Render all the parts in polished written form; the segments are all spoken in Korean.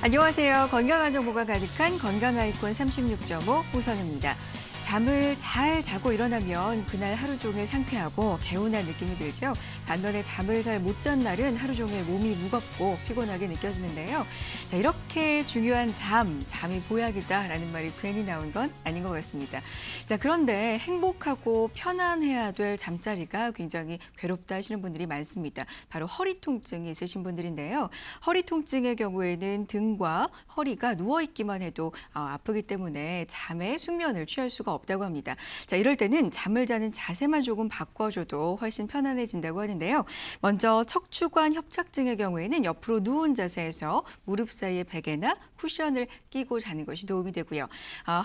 안녕하세요. 건강한 정보가 가득한 건강 아이콘 36.5 호선입니다. 잠을 잘 자고 일어나면 그날 하루 종일 상쾌하고 개운한 느낌이 들죠. 반면에 잠을 잘 못 잔 날은 하루 종일 몸이 무겁고 피곤하게 느껴지는데요. 자, 이렇게 중요한 잠이 보약이다라는 말이 괜히 나온 건 아닌 것 같습니다. 자, 그런데 행복하고 편안해야 될 잠자리가 굉장히 괴롭다 하시는 분들이 많습니다. 바로 허리 통증이 있으신 분들인데요. 허리 통증의 경우에는 등과 허리가 누워있기만 해도 아프기 때문에 잠에 숙면을 취할 수가 없다고 합니다. 자, 이럴 때는 잠을 자는 자세만 조금 바꿔줘도 훨씬 편안해진다고 하는데요. 먼저 척추관 협착증의 경우에는 옆으로 누운 자세에서 무릎 사이에 베개나 쿠션을 끼고 자는 것이 도움이 되고요.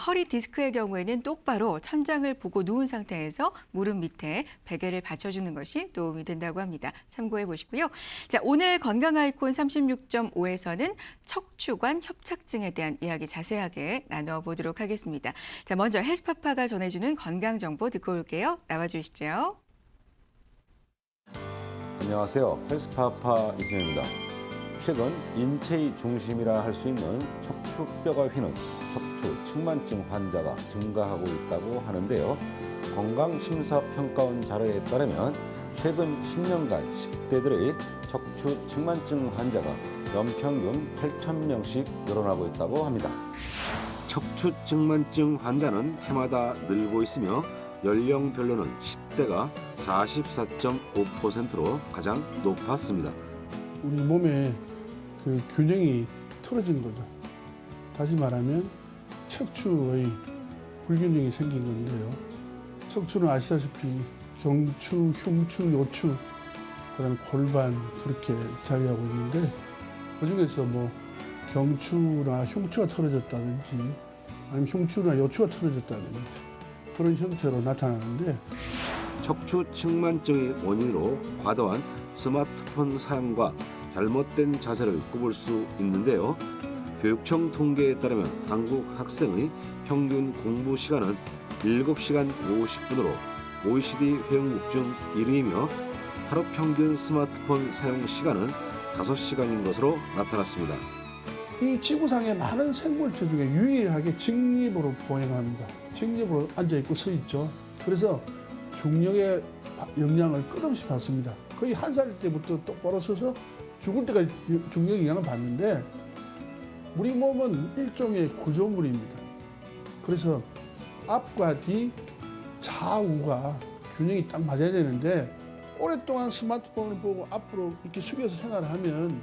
허리 디스크의 경우에는 똑바로 천장을 보고 누운 상태에서 무릎 밑에 베개를 받쳐주는 것이 도움이 된다고 합니다. 참고해 보시고요. 자, 오늘 건강 아이콘 36.5에서는 척추관 협착증에 대한 이야기 자세하게 나눠보도록 하겠습니다. 자, 먼저 헬스파파가 전해주는 건강 정보 듣고 올게요. 나와주시죠. 안녕하세요. 헬스파파 이승현입니다. 최근 인체의 중심이라 할 수 있는 척추뼈가 휘는 척추 측만증 환자가 증가하고 있다고 하는데요. 건강심사평가원 자료에 따르면 최근 10년간 10대들의 척추 측만증 환자가 연평균 8,000명씩 늘어나고 있다고 합니다. 척추 측만증 환자는 해마다 늘고 있으며 연령별로는 10대가 44.5%로 가장 높았습니다. 우리 몸의 그 균형이 틀어진 거죠. 다시 말하면 척추의 불균형이 생긴 건데요. 척추는 아시다시피 경추, 흉추, 요추, 그다음에 골반 그렇게 자리하고 있는데 그중에서 뭐 경추나 흉추가 틀어졌다든지 아니면 흉추나 요추가 틀어졌다든지 그런 형태로 나타나는데 척추 측만증의 원인으로 과도한 스마트폰 사용과 잘못된 자세를 꼽을 수 있는데요. 교육청 통계에 따르면 한국 학생의 평균 공부 시간은 7시간 50분으로 OECD 회원국 중 1위이며 하루 평균 스마트폰 사용 시간은 5시간인 것으로 나타났습니다. 이 지구상의 많은 생물체 중에 유일하게 직립으로 보행합니다. 직립으로 앉아있고 서 있죠. 그래서 중력의 영향을 끝없이 받습니다. 거의 한 살 때부터 똑바로 서서 죽을 때까지 중력 영향을 받는데 우리 몸은 일종의 구조물입니다. 그래서 앞과 뒤, 좌우가 균형이 딱 맞아야 되는데 오랫동안 스마트폰을 보고 앞으로 이렇게 숙여서 생활을 하면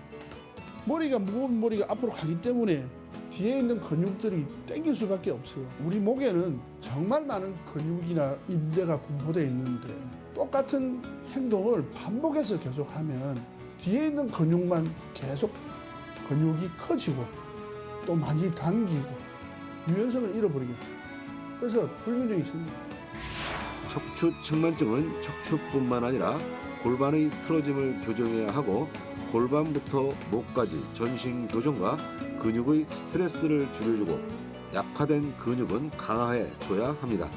머리가 무거운 머리가 앞으로 가기 때문에 뒤에 있는 근육들이 땡길 수밖에 없어요. 우리 목에는 정말 많은 근육이나 인대가 분포되어 있는데 똑같은 행동을 반복해서 계속하면 뒤에 있는 근육만 계속 근육이 커지고 또 많이 당기고 유연성을 잃어버리겠죠. 그래서 불균형이 생깁니다. 척추 측만증은 척추뿐만 아니라 골반의 틀어짐을 교정해야 하고 골반부터 목까지 전신 교정과 근육의 스트레스를 줄여주고 약화된 근육은 강화해 줘야 합니다.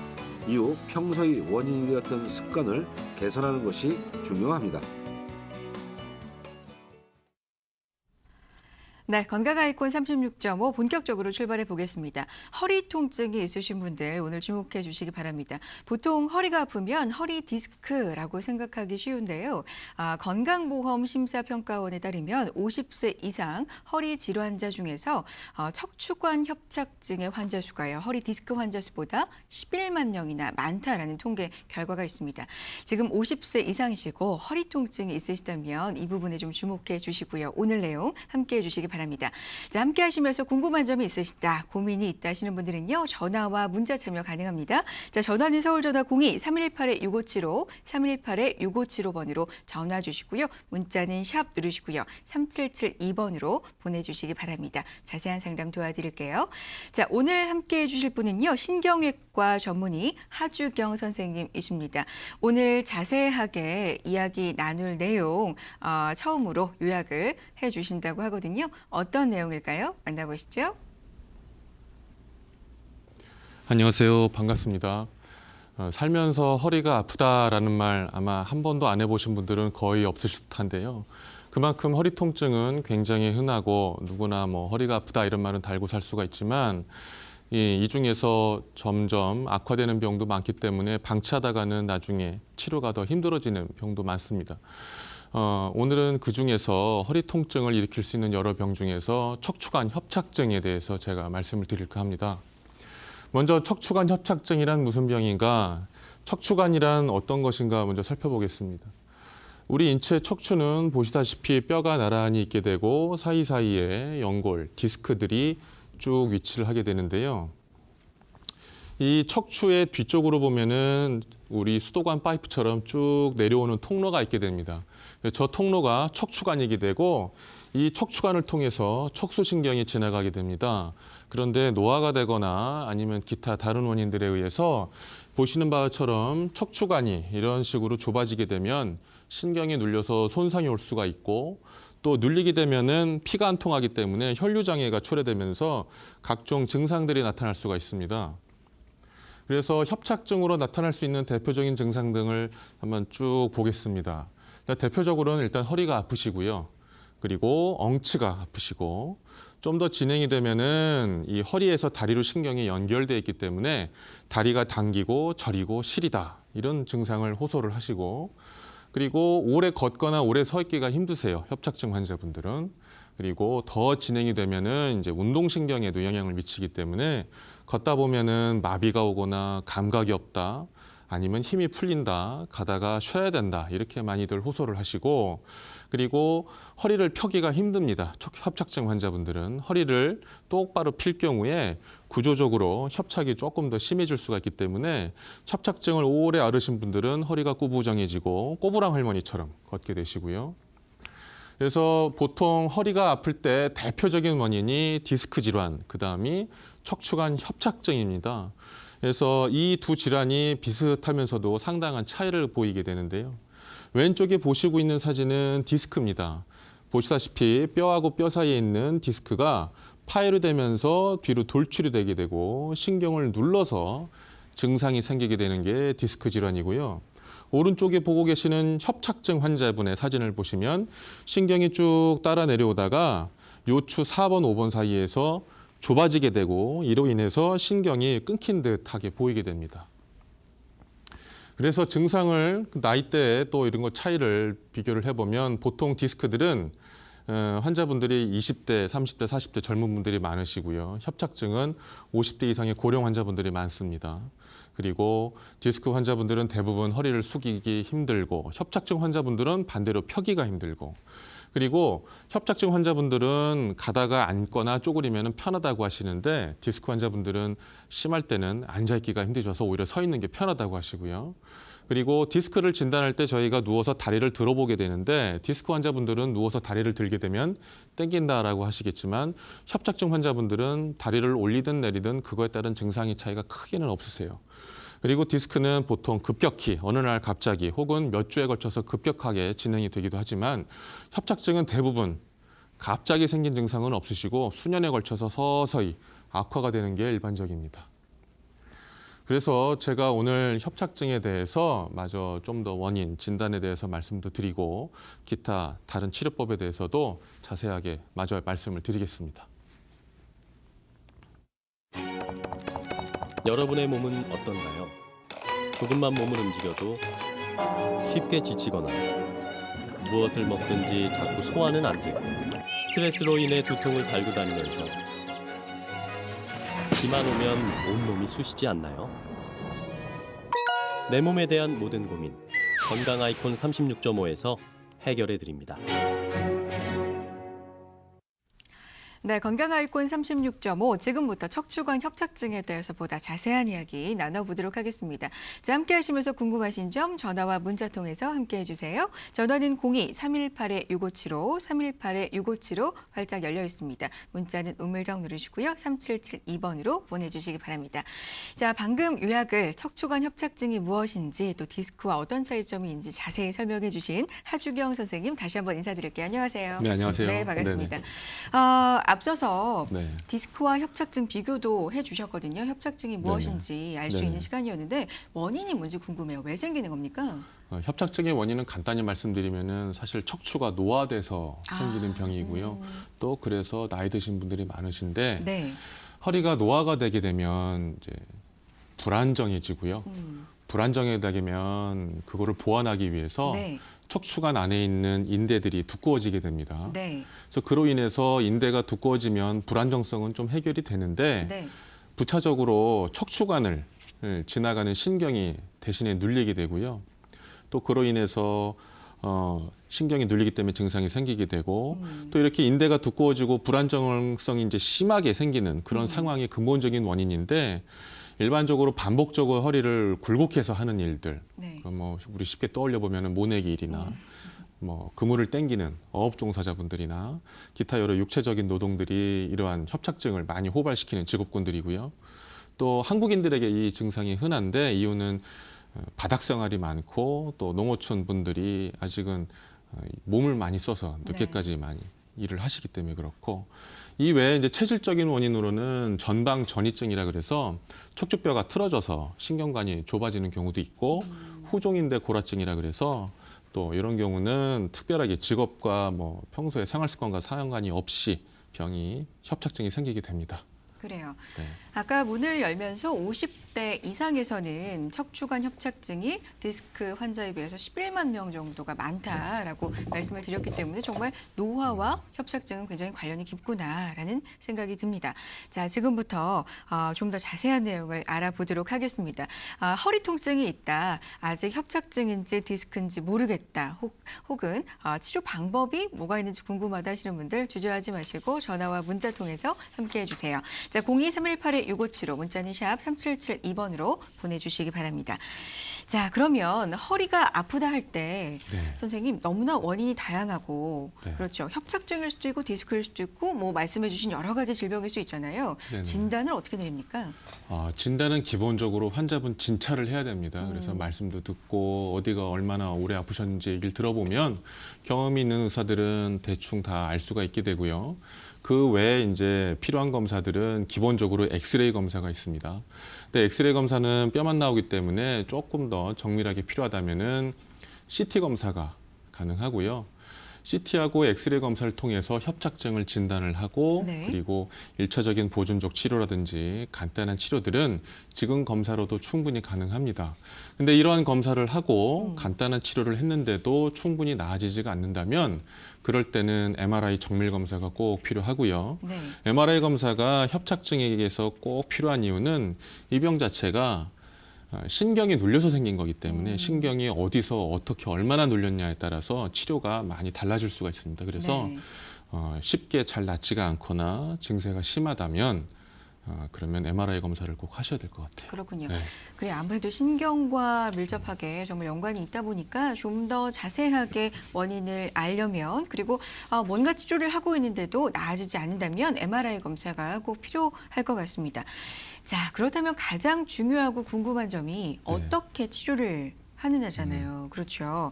이후 평소의 원인이 되었던 습관을 개선하는 것이 중요합니다. 네, 건강 아이콘 36.5 본격적으로 출발해 보겠습니다. 허리 통증이 있으신 분들 오늘 주목해 주시기 바랍니다. 보통 허리가 아프면 허리 디스크라고 생각하기 쉬운데요. 건강보험심사평가원에 따르면 50세 이상 허리 질환자 중에서 척추관 협착증의 환자 수가요. 허리 디스크 환자 수보다 11만 명이나 많다라는 통계 결과가 있습니다. 지금 50세 이상이시고 허리 통증이 있으시다면 이 부분에 좀 주목해 주시고요. 오늘 내용 함께해 주시기 바랍니다. 자, 함께 하시면서 궁금한 점이 있으시다, 고민이 있다 하시는 분들은요. 전화와 문자 참여 가능합니다. 자, 전화는 서울전화 02-318-6575, 318-6575번으로 전화 주시고요. 문자는 샵 누르시고요. 3772번으로 보내주시기 바랍니다. 자세한 상담 도와드릴게요. 자, 오늘 함께해 주실 분은요. 신경외과 전문의 하주경 선생님이십니다. 오늘 자세하게 이야기 나눌 내용 처음으로 요약을 해주신다고 하거든요. 어떤 내용일까요? 만나보시죠. 안녕하세요. 반갑습니다. 살면서 허리가 아프다라는 말 아마 한 번도 안 해보신 분들은 거의 없으실 듯한데요. 그만큼 허리 통증은 굉장히 흔하고 누구나 뭐 허리가 아프다 이런 말은 달고 살 수가 있지만 이 중에서 점점 악화되는 병도 많기 때문에 방치하다가는 나중에 치료가 더 힘들어지는 병도 많습니다. 오늘은 그중에서 허리 통증을 일으킬 수 있는 여러 병 중에서 척추관 협착증에 대해서 제가 말씀을 드릴까 합니다. 먼저 척추관 협착증이란 무슨 병인가? 척추관이란 어떤 것인가 먼저 살펴보겠습니다. 우리 인체 척추는 보시다시피 뼈가 나란히 있게 되고 사이사이에 연골, 디스크들이 쭉 위치를 하게 되는데요. 이 척추의 뒤쪽으로 보면은 우리 수도관 파이프처럼 쭉 내려오는 통로가 있게 됩니다. 저 통로가 척추관이게 되고 이 척추관을 통해서 척수신경이 지나가게 됩니다. 그런데 노화가 되거나 아니면 기타 다른 원인들에 의해서 보시는 바처럼 척추관이 이런 식으로 좁아지게 되면 신경이 눌려서 손상이 올 수가 있고 또 눌리게 되면은 피가 안 통하기 때문에 혈류 장애가 초래되면서 각종 증상들이 나타날 수가 있습니다. 그래서 협착증으로 나타날 수 있는 대표적인 증상 등을 한번 쭉 보겠습니다. 대표적으로는 일단 허리가 아프시고요. 그리고 엉치가 아프시고 좀 더 진행이 되면은 이 허리에서 다리로 신경이 연결되어 있기 때문에 다리가 당기고 저리고 시리다 이런 증상을 호소를 하시고 그리고 오래 걷거나 오래 서 있기가 힘드세요. 협착증 환자분들은. 그리고 더 진행이 되면은 이제 운동신경에도 영향을 미치기 때문에 걷다 보면은 마비가 오거나 감각이 없다. 아니면 힘이 풀린다. 가다가 쉬어야 된다. 이렇게 많이들 호소를 하시고 그리고 허리를 펴기가 힘듭니다. 협착증 환자분들은 허리를 똑바로 필 경우에 구조적으로 협착이 조금 더 심해질 수가 있기 때문에 협착증을 오래 앓으신 분들은 허리가 구부정해지고 꼬부랑 할머니처럼 걷게 되시고요. 그래서 보통 허리가 아플 때 대표적인 원인이 디스크 질환, 그다음이 척추관 협착증입니다. 그래서 이 두 질환이 비슷하면서도 상당한 차이를 보이게 되는데요. 왼쪽에 보시고 있는 사진은 디스크입니다. 보시다시피 뼈하고 뼈 사이에 있는 디스크가 파열이 되면서 뒤로 돌출이 되게 되고 신경을 눌러서 증상이 생기게 되는 게 디스크 질환이고요. 오른쪽에 보고 계시는 협착증 환자분의 사진을 보시면 신경이 쭉 따라 내려오다가 요추 4번, 5번 사이에서 좁아지게 되고 이로 인해서 신경이 끊긴 듯하게 보이게 됩니다. 그래서 증상을 나이대에 또 이런 거 차이를 비교를 해보면 보통 디스크들은 환자분들이 20대, 30대, 40대 젊은 분들이 많으시고요. 협착증은 50대 이상의 고령 환자분들이 많습니다. 그리고 디스크 환자분들은 대부분 허리를 숙이기 힘들고 협착증 환자분들은 반대로 펴기가 힘들고 그리고 협착증 환자분들은 가다가 앉거나 쪼그리면 편하다고 하시는데 디스크 환자분들은 심할 때는 앉아있기가 힘드셔서 오히려 서 있는 게 편하다고 하시고요. 그리고 디스크를 진단할 때 저희가 누워서 다리를 들어보게 되는데 디스크 환자분들은 누워서 다리를 들게 되면 땡긴다라고 하시겠지만 협착증 환자분들은 다리를 올리든 내리든 그거에 따른 증상의 차이가 크게는 없으세요. 그리고 디스크는 보통 급격히 어느 날 갑자기 혹은 몇 주에 걸쳐서 급격하게 진행이 되기도 하지만 협착증은 대부분 갑자기 생긴 증상은 없으시고 수년에 걸쳐서 서서히 악화가 되는 게 일반적입니다. 그래서 제가 오늘 협착증에 대해서 마저 좀 더 원인, 진단에 대해서 말씀도 드리고 기타 다른 치료법에 대해서도 자세하게 마저 말씀을 드리겠습니다. 여러분의 몸은 어떤가요? 조금만 몸을 움직여도 쉽게 지치거나 무엇을 먹든지 자꾸 소화는 안 되고 스트레스로 인해 두통을 달고 다니면서 비만 오면 온몸이 쑤시지 않나요? 내 몸에 대한 모든 고민 건강 아이콘 36.5에서 해결해 드립니다. 네, 건강 아이콘 36.5 지금부터 척추관 협착증에 대해서 보다 자세한 이야기 나눠보도록 하겠습니다. 자, 함께 하시면서 궁금하신 점 전화와 문자 통해서 함께해 주세요. 전화는 02-318-6575, 318-6575 활짝 열려 있습니다. 문자는 우물정 누르시고요. 3772번으로 보내주시기 바랍니다. 자, 방금 요약을 척추관 협착증이 무엇인지 또 디스크와 어떤 차이점이 있는지 자세히 설명해 주신 하주경 선생님 다시 한번 인사드릴게요. 안녕하세요. 네, 안녕하세요. 네, 반갑습니다. 네네. 앞서서 네. 디스크와 협착증 비교도 해주셨거든요. 협착증이 무엇인지 알 수 네네. 있는 시간이었는데 원인이 뭔지 궁금해요. 왜 생기는 겁니까? 협착증의 원인은 간단히 말씀드리면은 사실 척추가 노화돼서 생기는 병이고요. 또 그래서 나이 드신 분들이 많으신데 네. 허리가 노화가 되게 되면 이제 불안정해지고요. 불안정하게 되면 그거를 보완하기 위해서 네. 척추관 안에 있는 인대들이 두꺼워지게 됩니다. 네. 그래서 그로 인해서 인대가 두꺼워지면 불안정성은 좀 해결이 되는데 네. 부차적으로 척추관을 지나가는 신경이 대신에 눌리게 되고요. 또 그로 인해서 신경이 눌리기 때문에 증상이 생기게 되고 또 이렇게 인대가 두꺼워지고 불안정성이 이제 심하게 생기는 그런 상황의 근본적인 원인인데 일반적으로 반복적으로 허리를 굴곡해서 하는 일들, 네. 뭐 우리 쉽게 떠올려 보면은 모내기 일이나 뭐 그물을 땡기는 어업 종사자분들이나 기타 여러 육체적인 노동들이 이러한 협착증을 많이 호발시키는 직업군들이고요. 또 한국인들에게 이 증상이 흔한데 이유는 바닥 생활이 많고 또 농어촌 분들이 아직은 몸을 많이 써서 늦게까지 많이 일을 하시기 때문에 그렇고 이 외에 이제 체질적인 원인으로는 전방 전이증이라 그래서 척추뼈가 틀어져서 신경관이 좁아지는 경우도 있고 후종인대 골화증이라 그래서 또 이런 경우는 특별하게 직업과 뭐 평소에 생활 습관과 상관이 없이 병이 협착증이 생기게 됩니다. 그래요. 네. 아까 문을 열면서 50대 이상에서는 척추관 협착증이 디스크 환자에 비해서 11만 명 정도가 많다라고 말씀을 드렸기 때문에 정말 노화와 협착증은 굉장히 관련이 깊구나라는 생각이 듭니다. 자, 지금부터 좀 더 자세한 내용을 알아보도록 하겠습니다. 허리 통증이 있다. 아직 협착증인지 디스크인지 모르겠다. 혹은 치료 방법이 뭐가 있는지 궁금하다 하시는 분들 주저하지 마시고 전화와 문자 통해서 함께해 주세요. 자, 02318-6575 문자는 샵 3772번으로 보내주시기 바랍니다. 자, 그러면 허리가 아프다 할 때 네. 선생님 너무나 원인이 다양하고 네. 그렇죠. 협착증일 수도 있고 디스크일 수도 있고 뭐 말씀해 주신 여러 가지 질병일 수 있잖아요. 네네. 진단을 어떻게 내립니까? 진단은 기본적으로 환자분 진찰을 해야 됩니다. 그래서 말씀도 듣고 어디가 얼마나 오래 아프셨는지 얘기를 들어보면 경험이 있는 의사들은 대충 다 알 수가 있게 되고요. 그 외에 이제 필요한 검사들은 기본적으로 엑스레이 검사가 있습니다. 근데 엑스레이 검사는 뼈만 나오기 때문에 조금 더 정밀하게 필요하다면은 CT 검사가 가능하고요. CT하고 엑스레이 검사를 통해서 협착증을 진단을 하고 네. 그리고 일차적인 보존적 치료라든지 간단한 치료들은 지금 검사로도 충분히 가능합니다. 근데 이러한 검사를 하고 간단한 치료를 했는데도 충분히 나아지지가 않는다면 그럴 때는 MRI 정밀 검사가 꼭 필요하고요. 네. MRI 검사가 협착증에게서 꼭 필요한 이유는 이 병 자체가 신경이 눌려서 생긴 거기 때문에 신경이 어디서 어떻게 얼마나 눌렸냐에 따라서 치료가 많이 달라질 수가 있습니다. 그래서 네. 쉽게 잘 낫지가 않거나 증세가 심하다면 그러면 MRI 검사를 꼭 하셔야 될 것 같아요. 그렇군요. 네. 그래 아무래도 신경과 밀접하게 정말 연관이 있다 보니까 좀 더 자세하게 원인을 알려면 그리고 뭔가 치료를 하고 있는데도 나아지지 않는다면 MRI 검사가 꼭 필요할 것 같습니다. 자, 그렇다면 가장 중요하고 궁금한 점이 어떻게 치료를 하느냐잖아요. 그렇죠.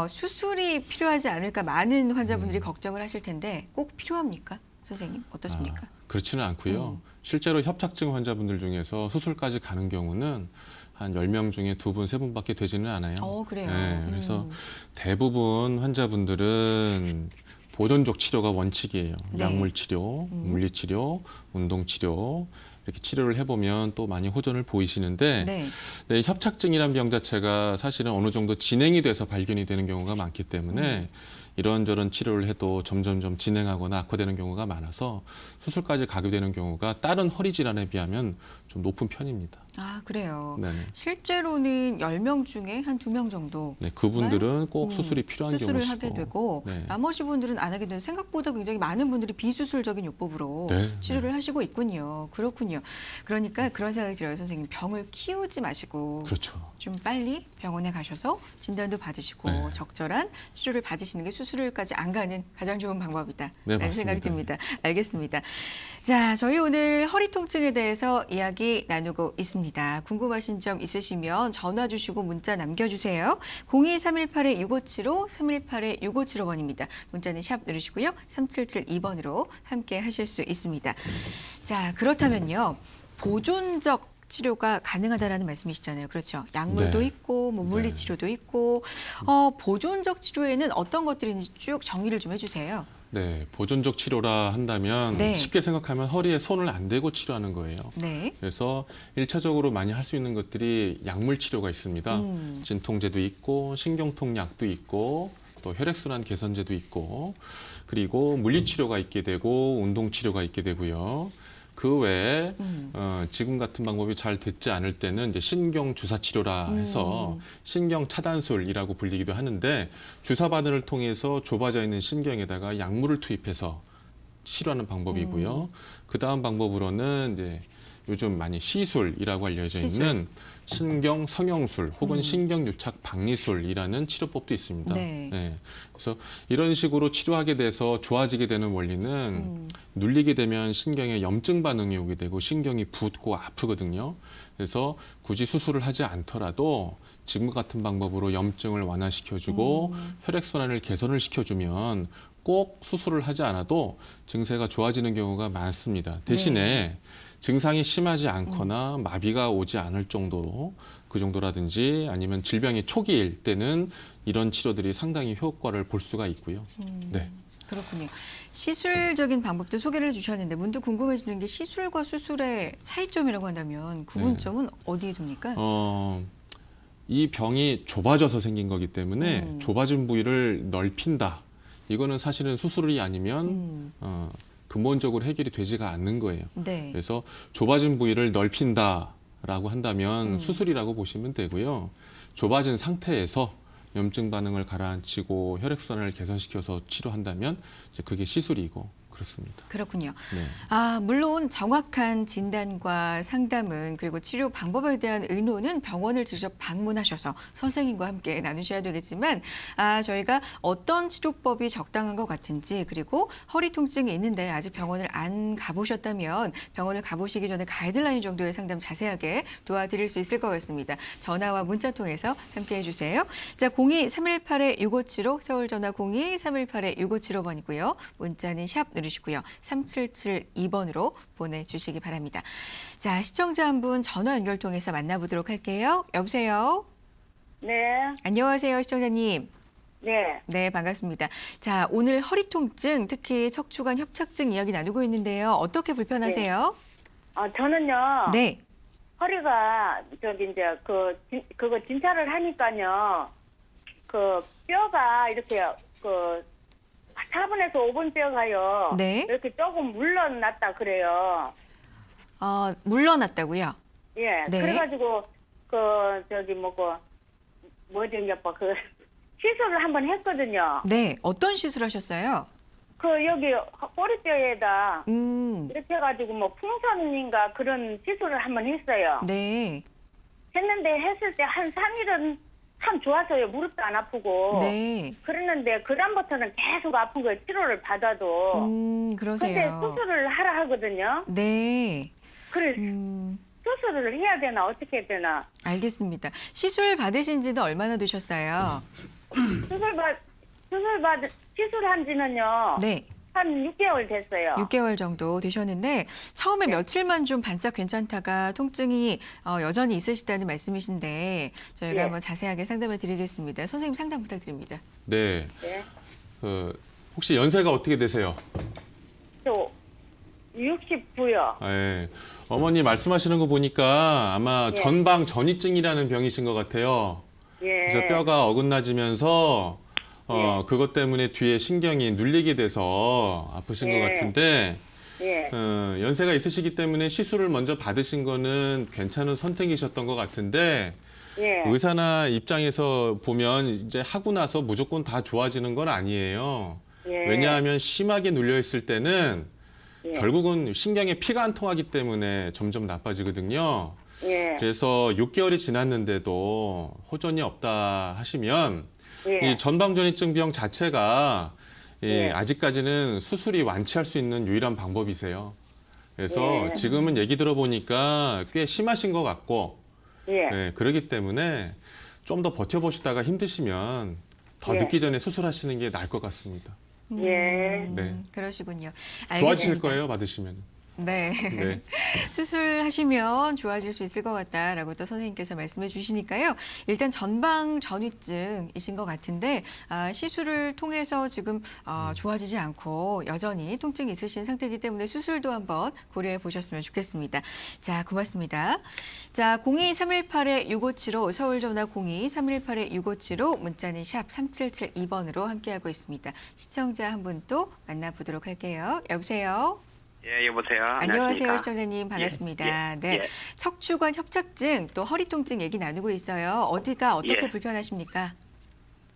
수술이 필요하지 않을까 많은 환자분들이 걱정을 하실 텐데 꼭 필요합니까? 선생님 어떻습니까? 그렇지는 않고요. 실제로 협착증 환자분들 중에서 수술까지 가는 경우는 한 10명 중에 2분, 3분밖에 되지는 않아요. 그래요. 네, 그래서 대부분 환자분들은 보존적 치료가 원칙이에요. 네. 약물 치료, 물리치료, 운동치료 이렇게 치료를 해보면 또 많이 호전을 보이시는데 네. 네, 협착증이란 병 자체가 사실은 어느 정도 진행이 돼서 발견이 되는 경우가 많기 때문에 이런저런 치료를 해도 점점점 진행하거나 악화되는 경우가 많아서 수술까지 가게 되는 경우가 다른 허리 질환에 비하면 좀 높은 편입니다. 아, 그래요. 네네. 실제로는 10명 중에 한 2명 정도 네, 그분들은 꼭 수술이 필요한 수술을 경우시고 하게 되고 네. 나머지 분들은 안 하게 되는 생각보다 굉장히 많은 분들이 비수술적인 요법으로 네, 치료를 하시고 있군요. 그렇군요. 그러니까 그런 생각이 들어요, 선생님. 병을 키우지 마시고 그렇죠. 좀 빨리 병원에 가셔서 진단도 받으시고 네. 적절한 치료를 받으시는 게 수술까지 안 가는 가장 좋은 방법이다. 네, 라는 생각이 맞습니다. 듭니다. 알겠습니다. 자, 저희 오늘 허리 통증에 대해서 이야기 나누고 있습니다. 궁금하신 점 있으시면 전화 주시고 문자 남겨주세요. 02318-6575, 318-6575번입니다. 문자는 샵 누르시고요. 3772번으로 함께 하실 수 있습니다. 자, 그렇다면요. 보존적 치료가 가능하다라는 말씀이시잖아요. 그렇죠. 약물도 네. 있고 뭐 물리 네. 치료도 있고 보존적 치료에는 어떤 것들인지 쭉 정리를 좀 해주세요. 네, 보존적 치료라 한다면 네. 쉽게 생각하면 허리에 손을 안 대고 치료하는 거예요. 네. 그래서 1차적으로 많이 할 수 있는 것들이 약물 치료가 있습니다. 진통제도 있고 신경통약도 있고 또 혈액순환 개선제도 있고 그리고 물리치료가 있게 되고 운동치료가 있게 되고요. 그 외에 지금 같은 방법이 잘 듣지 않을 때는 이제 신경 주사 치료라 해서 신경 차단술이라고 불리기도 하는데 주사 바늘을 통해서 좁아져 있는 신경에다가 약물을 투입해서 치료하는 방법이고요. 그 다음 방법으로는 이제 요즘 많이 시술이라고 알려져 시술. 있는 신경 성형술 혹은 신경유착 박리술이라는 치료법도 있습니다. 네. 그래서 이런 식으로 치료하게 돼서 좋아지게 되는 원리는 눌리게 되면 신경에 염증 반응이 오게 되고 신경이 붓고 아프거든요. 그래서 굳이 수술을 하지 않더라도 지금 같은 방법으로 염증을 완화시켜주고 혈액순환을 개선을 시켜주면 꼭 수술을 하지 않아도 증세가 좋아지는 경우가 많습니다. 대신에 증상이 심하지 않거나 마비가 오지 않을 정도로 그 정도라든지 아니면 질병의 초기일 때는 이런 치료들이 상당히 효과를 볼 수가 있고요. 네. 그렇군요. 시술적인 방법도 소개를 해주셨는데 문득 궁금해지는 게 시술과 수술의 차이점이라고 한다면 구분점은 어디에 둡니까? 이 병이 좁아져서 생긴 거기 때문에 좁아진 부위를 넓힌다. 이거는 사실은 수술이 아니면 근본적으로 해결이 되지가 않는 거예요. 네. 그래서 좁아진 부위를 넓힌다라고 한다면 수술이라고 보시면 되고요. 좁아진 상태에서 염증 반응을 가라앉히고 혈액순환을 개선시켜서 치료한다면 이제 그게 시술이고 그렇습니다. 그렇군요. 네. 물론 정확한 진단과 상담은 그리고 치료 방법에 대한 의논은 병원을 직접 방문하셔서 선생님과 함께 나누셔야 되겠지만 저희가 어떤 치료법이 적당한 것 같은지 그리고 허리 통증이 있는데 아직 병원을 안 가보셨다면 병원을 가보시기 전에 가이드라인 정도의 상담 자세하게 도와드릴 수 있을 것 같습니다. 전화와 문자 통해서 함께해 주세요. 자, 02-318-6575 서울 전화 02-318-6575번이고요. 문자는 샵 누르시고요. 3772번으로 보내주시기 바랍니다. 자, 시청자 한 분 전화 연결 통해서 만나보도록 할게요. 여보세요? 네, 안녕하세요, 시청자님. 네, 네, 반갑습니다. 자, 오늘 허리 통증, 특히 척추관 협착증 이야기 나누고 있는데요. 어떻게 불편하세요? 저는요, 네. 허리가, 그거 진찰을 하니까요, 그 뼈가 이렇게, 4분에서 5분 뼈가요, 네. 이렇게 조금 물러났다 그래요. 물러났다고요? 예, 네. 그래가지고, 시술을 한번 했거든요. 네. 어떤 시술 하셨어요? 여기 꼬리뼈에다, 이렇게 해가지고 풍선인가 그런 시술을 한번 했어요. 네. 했는데 했을 때 한 3일은 참 좋았어요. 무릎도 안 아프고. 네. 그랬는데 그다음부터는 계속 아픈 거예요. 치료를 받아도. 그러세요. 근데 수술을 하라 하거든요. 네. 그래 수술을 해야 되나 어떻게 해야 되나. 알겠습니다. 시술 받으신 지는 얼마나 되셨어요? 시술한 지는요. 네. 한 6개월 됐어요. 6개월 정도 되셨는데 처음에 며칠만 좀 반짝 괜찮다가 통증이 여전히 있으시다는 말씀이신데 저희가 네. 한번 자세하게 상담을 드리겠습니다. 선생님 상담 부탁드립니다. 네. 네. 혹시 연세가 어떻게 되세요? 저 69요. 예. 어머니 말씀하시는 거 보니까 아마 예. 전방 전이증이라는 병이신 것 같아요. 예. 그래서 뼈가 어긋나지면서 그것 때문에 뒤에 신경이 눌리게 돼서 아프신 것 예. 같은데 예. 연세가 있으시기 때문에 시술을 먼저 받으신 거는 괜찮은 선택이셨던 것 같은데 예. 의사나 입장에서 보면 이제 하고 나서 무조건 다 좋아지는 건 아니에요. 예. 왜냐하면 심하게 눌려 있을 때는 예. 결국은 신경에 피가 안 통하기 때문에 점점 나빠지거든요. 예. 그래서 6개월이 지났는데도 호전이 없다 하시면 예. 이 전방전이증병 자체가 예. 아직까지는 수술이 완치할 수 있는 유일한 방법이세요. 그래서 예. 지금은 얘기 들어보니까 꽤 심하신 것 같고 예. 그러기 때문에 좀 더 버텨보시다가 힘드시면 더 예. 늦기 전에 수술하시는 게 나을 것 같습니다. 예. 네. 그러시군요. 좋아지실 알겠습니다. 거예요, 받으시면. 네. 네. 수술하시면 좋아질 수 있을 것 같다라고 또 선생님께서 말씀해 주시니까요. 일단 전방 전이증이신 것 같은데 시술을 통해서 지금 좋아지지 않고 여전히 통증이 있으신 상태이기 때문에 수술도 한번 고려해 보셨으면 좋겠습니다. 자, 고맙습니다. 자, 02-318-6575 서울 전화 02-318-6575 문자는 샵 3772번으로 함께하고 있습니다. 시청자 한 분 또 만나보도록 할게요. 여보세요. 예, 여보세요. 안녕하세요, 안녕하십니까? 시청자님. 반갑습니다. 예, 네, 예. 척추관 협착증 또 허리 통증 얘기 나누고 있어요. 어디가 어떻게 예. 불편하십니까?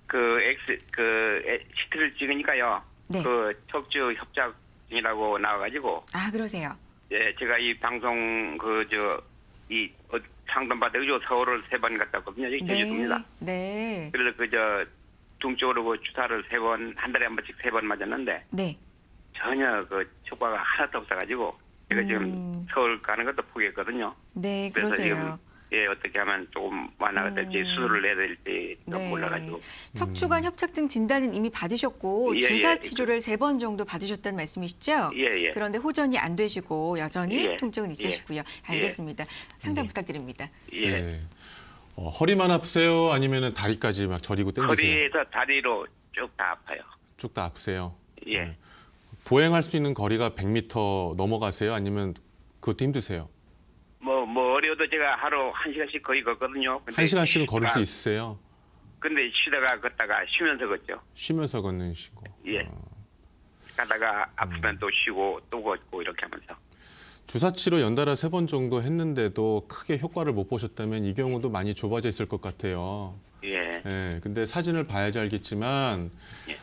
CT를 찍으니까요. 네. 그 척추 협착증이라고 나와가지고, 아, 그러세요. 예, 제가 이 방송 상담받아 의료 서울을 3번 갔다 왔거든요. 여기 제주도입니다. 네. 그래서 둥 쪽으로 주사를 3번, 한 달에 한 번씩 3번 맞았는데, 네. 전혀 효과가 하나도 없어가지고, 제가 지금 서울 가는 것도 포기했거든요. 네, 그래서 그러세요. 예, 어떻게 하면 조금 완화가 될지, 수술을 내야 될지 네. 몰라가지고. 척추관 협착증 진단은 이미 받으셨고 예, 주사 예. 치료를 3번 정도 받으셨다는 말씀이시죠? 예, 예. 그런데 호전이 안 되시고 여전히 예. 통증은 있으시고요. 알겠습니다. 상담 예. 부탁드립니다. 예. 네. 허리만 아프세요? 아니면 다리까지 막 저리고 땡기세요? 허리에서 다리로 쭉 다 아파요. 쭉 다 아프세요? 예. 네. 보행할 수 있는 거리가 100m 넘어가세요? 아니면 그것도 힘드세요? 뭐 어려도 제가 하루 1시간씩 거의 걷거든요. 근데 1시간씩은 걸을 수 쉬다가- 있으세요? 근데 쉬다가 걷다가 쉬면서 걷죠. 쉬면서 걷는시고. 예. 가다가 아프면 또 쉬고 또 걷고 이렇게 하면서. 주사 치료 연달아 3번 정도 했는데도 크게 효과를 못 보셨다면 이 경우도 많이 좁아져 있을 것 같아요. 예. 예, 근데 사진을 봐야지 알겠지만 예.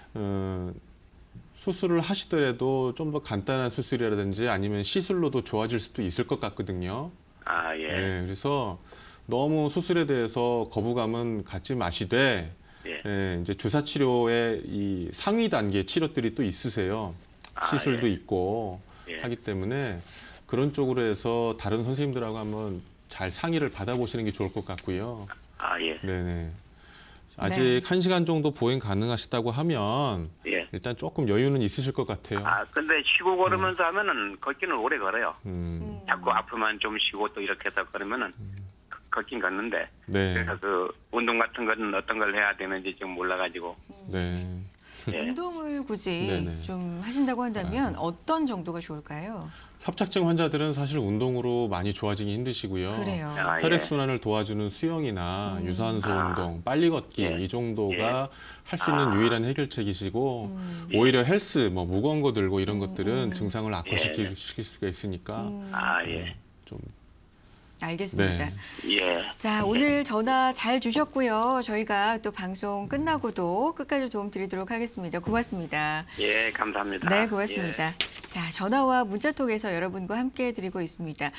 수술을 하시더라도 좀 더 간단한 수술이라든지 아니면 시술로도 좋아질 수도 있을 것 같거든요. 아, 예. 예, 그래서 너무 수술에 대해서 거부감은 갖지 마시되 예. 예, 이제 주사 치료의 이 상위 단계 치료들이 또 있으세요. 아, 시술도 예. 있고 예. 하기 때문에 그런 쪽으로 해서 다른 선생님들하고 한번 잘 상의를 받아보시는 게 좋을 것 같고요. 아, 예. 네네. 아직 1시간 정도 보행 가능하시다고 하면 예. 일단 조금 여유는 있으실 것 같아요. 아, 근데 쉬고 걸으면서 하면은 걷기는 오래 걸어요. 자꾸 아프면 좀 쉬고 또 이렇게 해서 걸으면은 걷긴 걷는데. 네. 그래서 운동 같은 거는 어떤 걸 해야 되는지 좀 몰라가지고. 네. 예. 운동을 굳이 네네. 좀 하신다고 한다면 어떤 정도가 좋을까요? 협착증 환자들은 사실 운동으로 많이 좋아지기 힘드시고요. 그래요. 아, 예. 혈액순환을 도와주는 수영이나 유산소 아. 운동, 빨리 걷기 예. 이 정도가 할 수 있는 유일한 해결책이시고 오히려 헬스, 뭐 무거운 거 들고 이런 것들은 증상을 악화시킬 수가 있으니까 아, 예. 좀 알겠습니다. 네. 예. 자, 오늘 전화 잘 주셨고요. 저희가 또 방송 끝나고도 끝까지 도움 드리도록 하겠습니다. 고맙습니다. 예, 감사합니다. 네, 고맙습니다. 자, 전화와 문자 통해서 여러분과 함께 드리고 있습니다.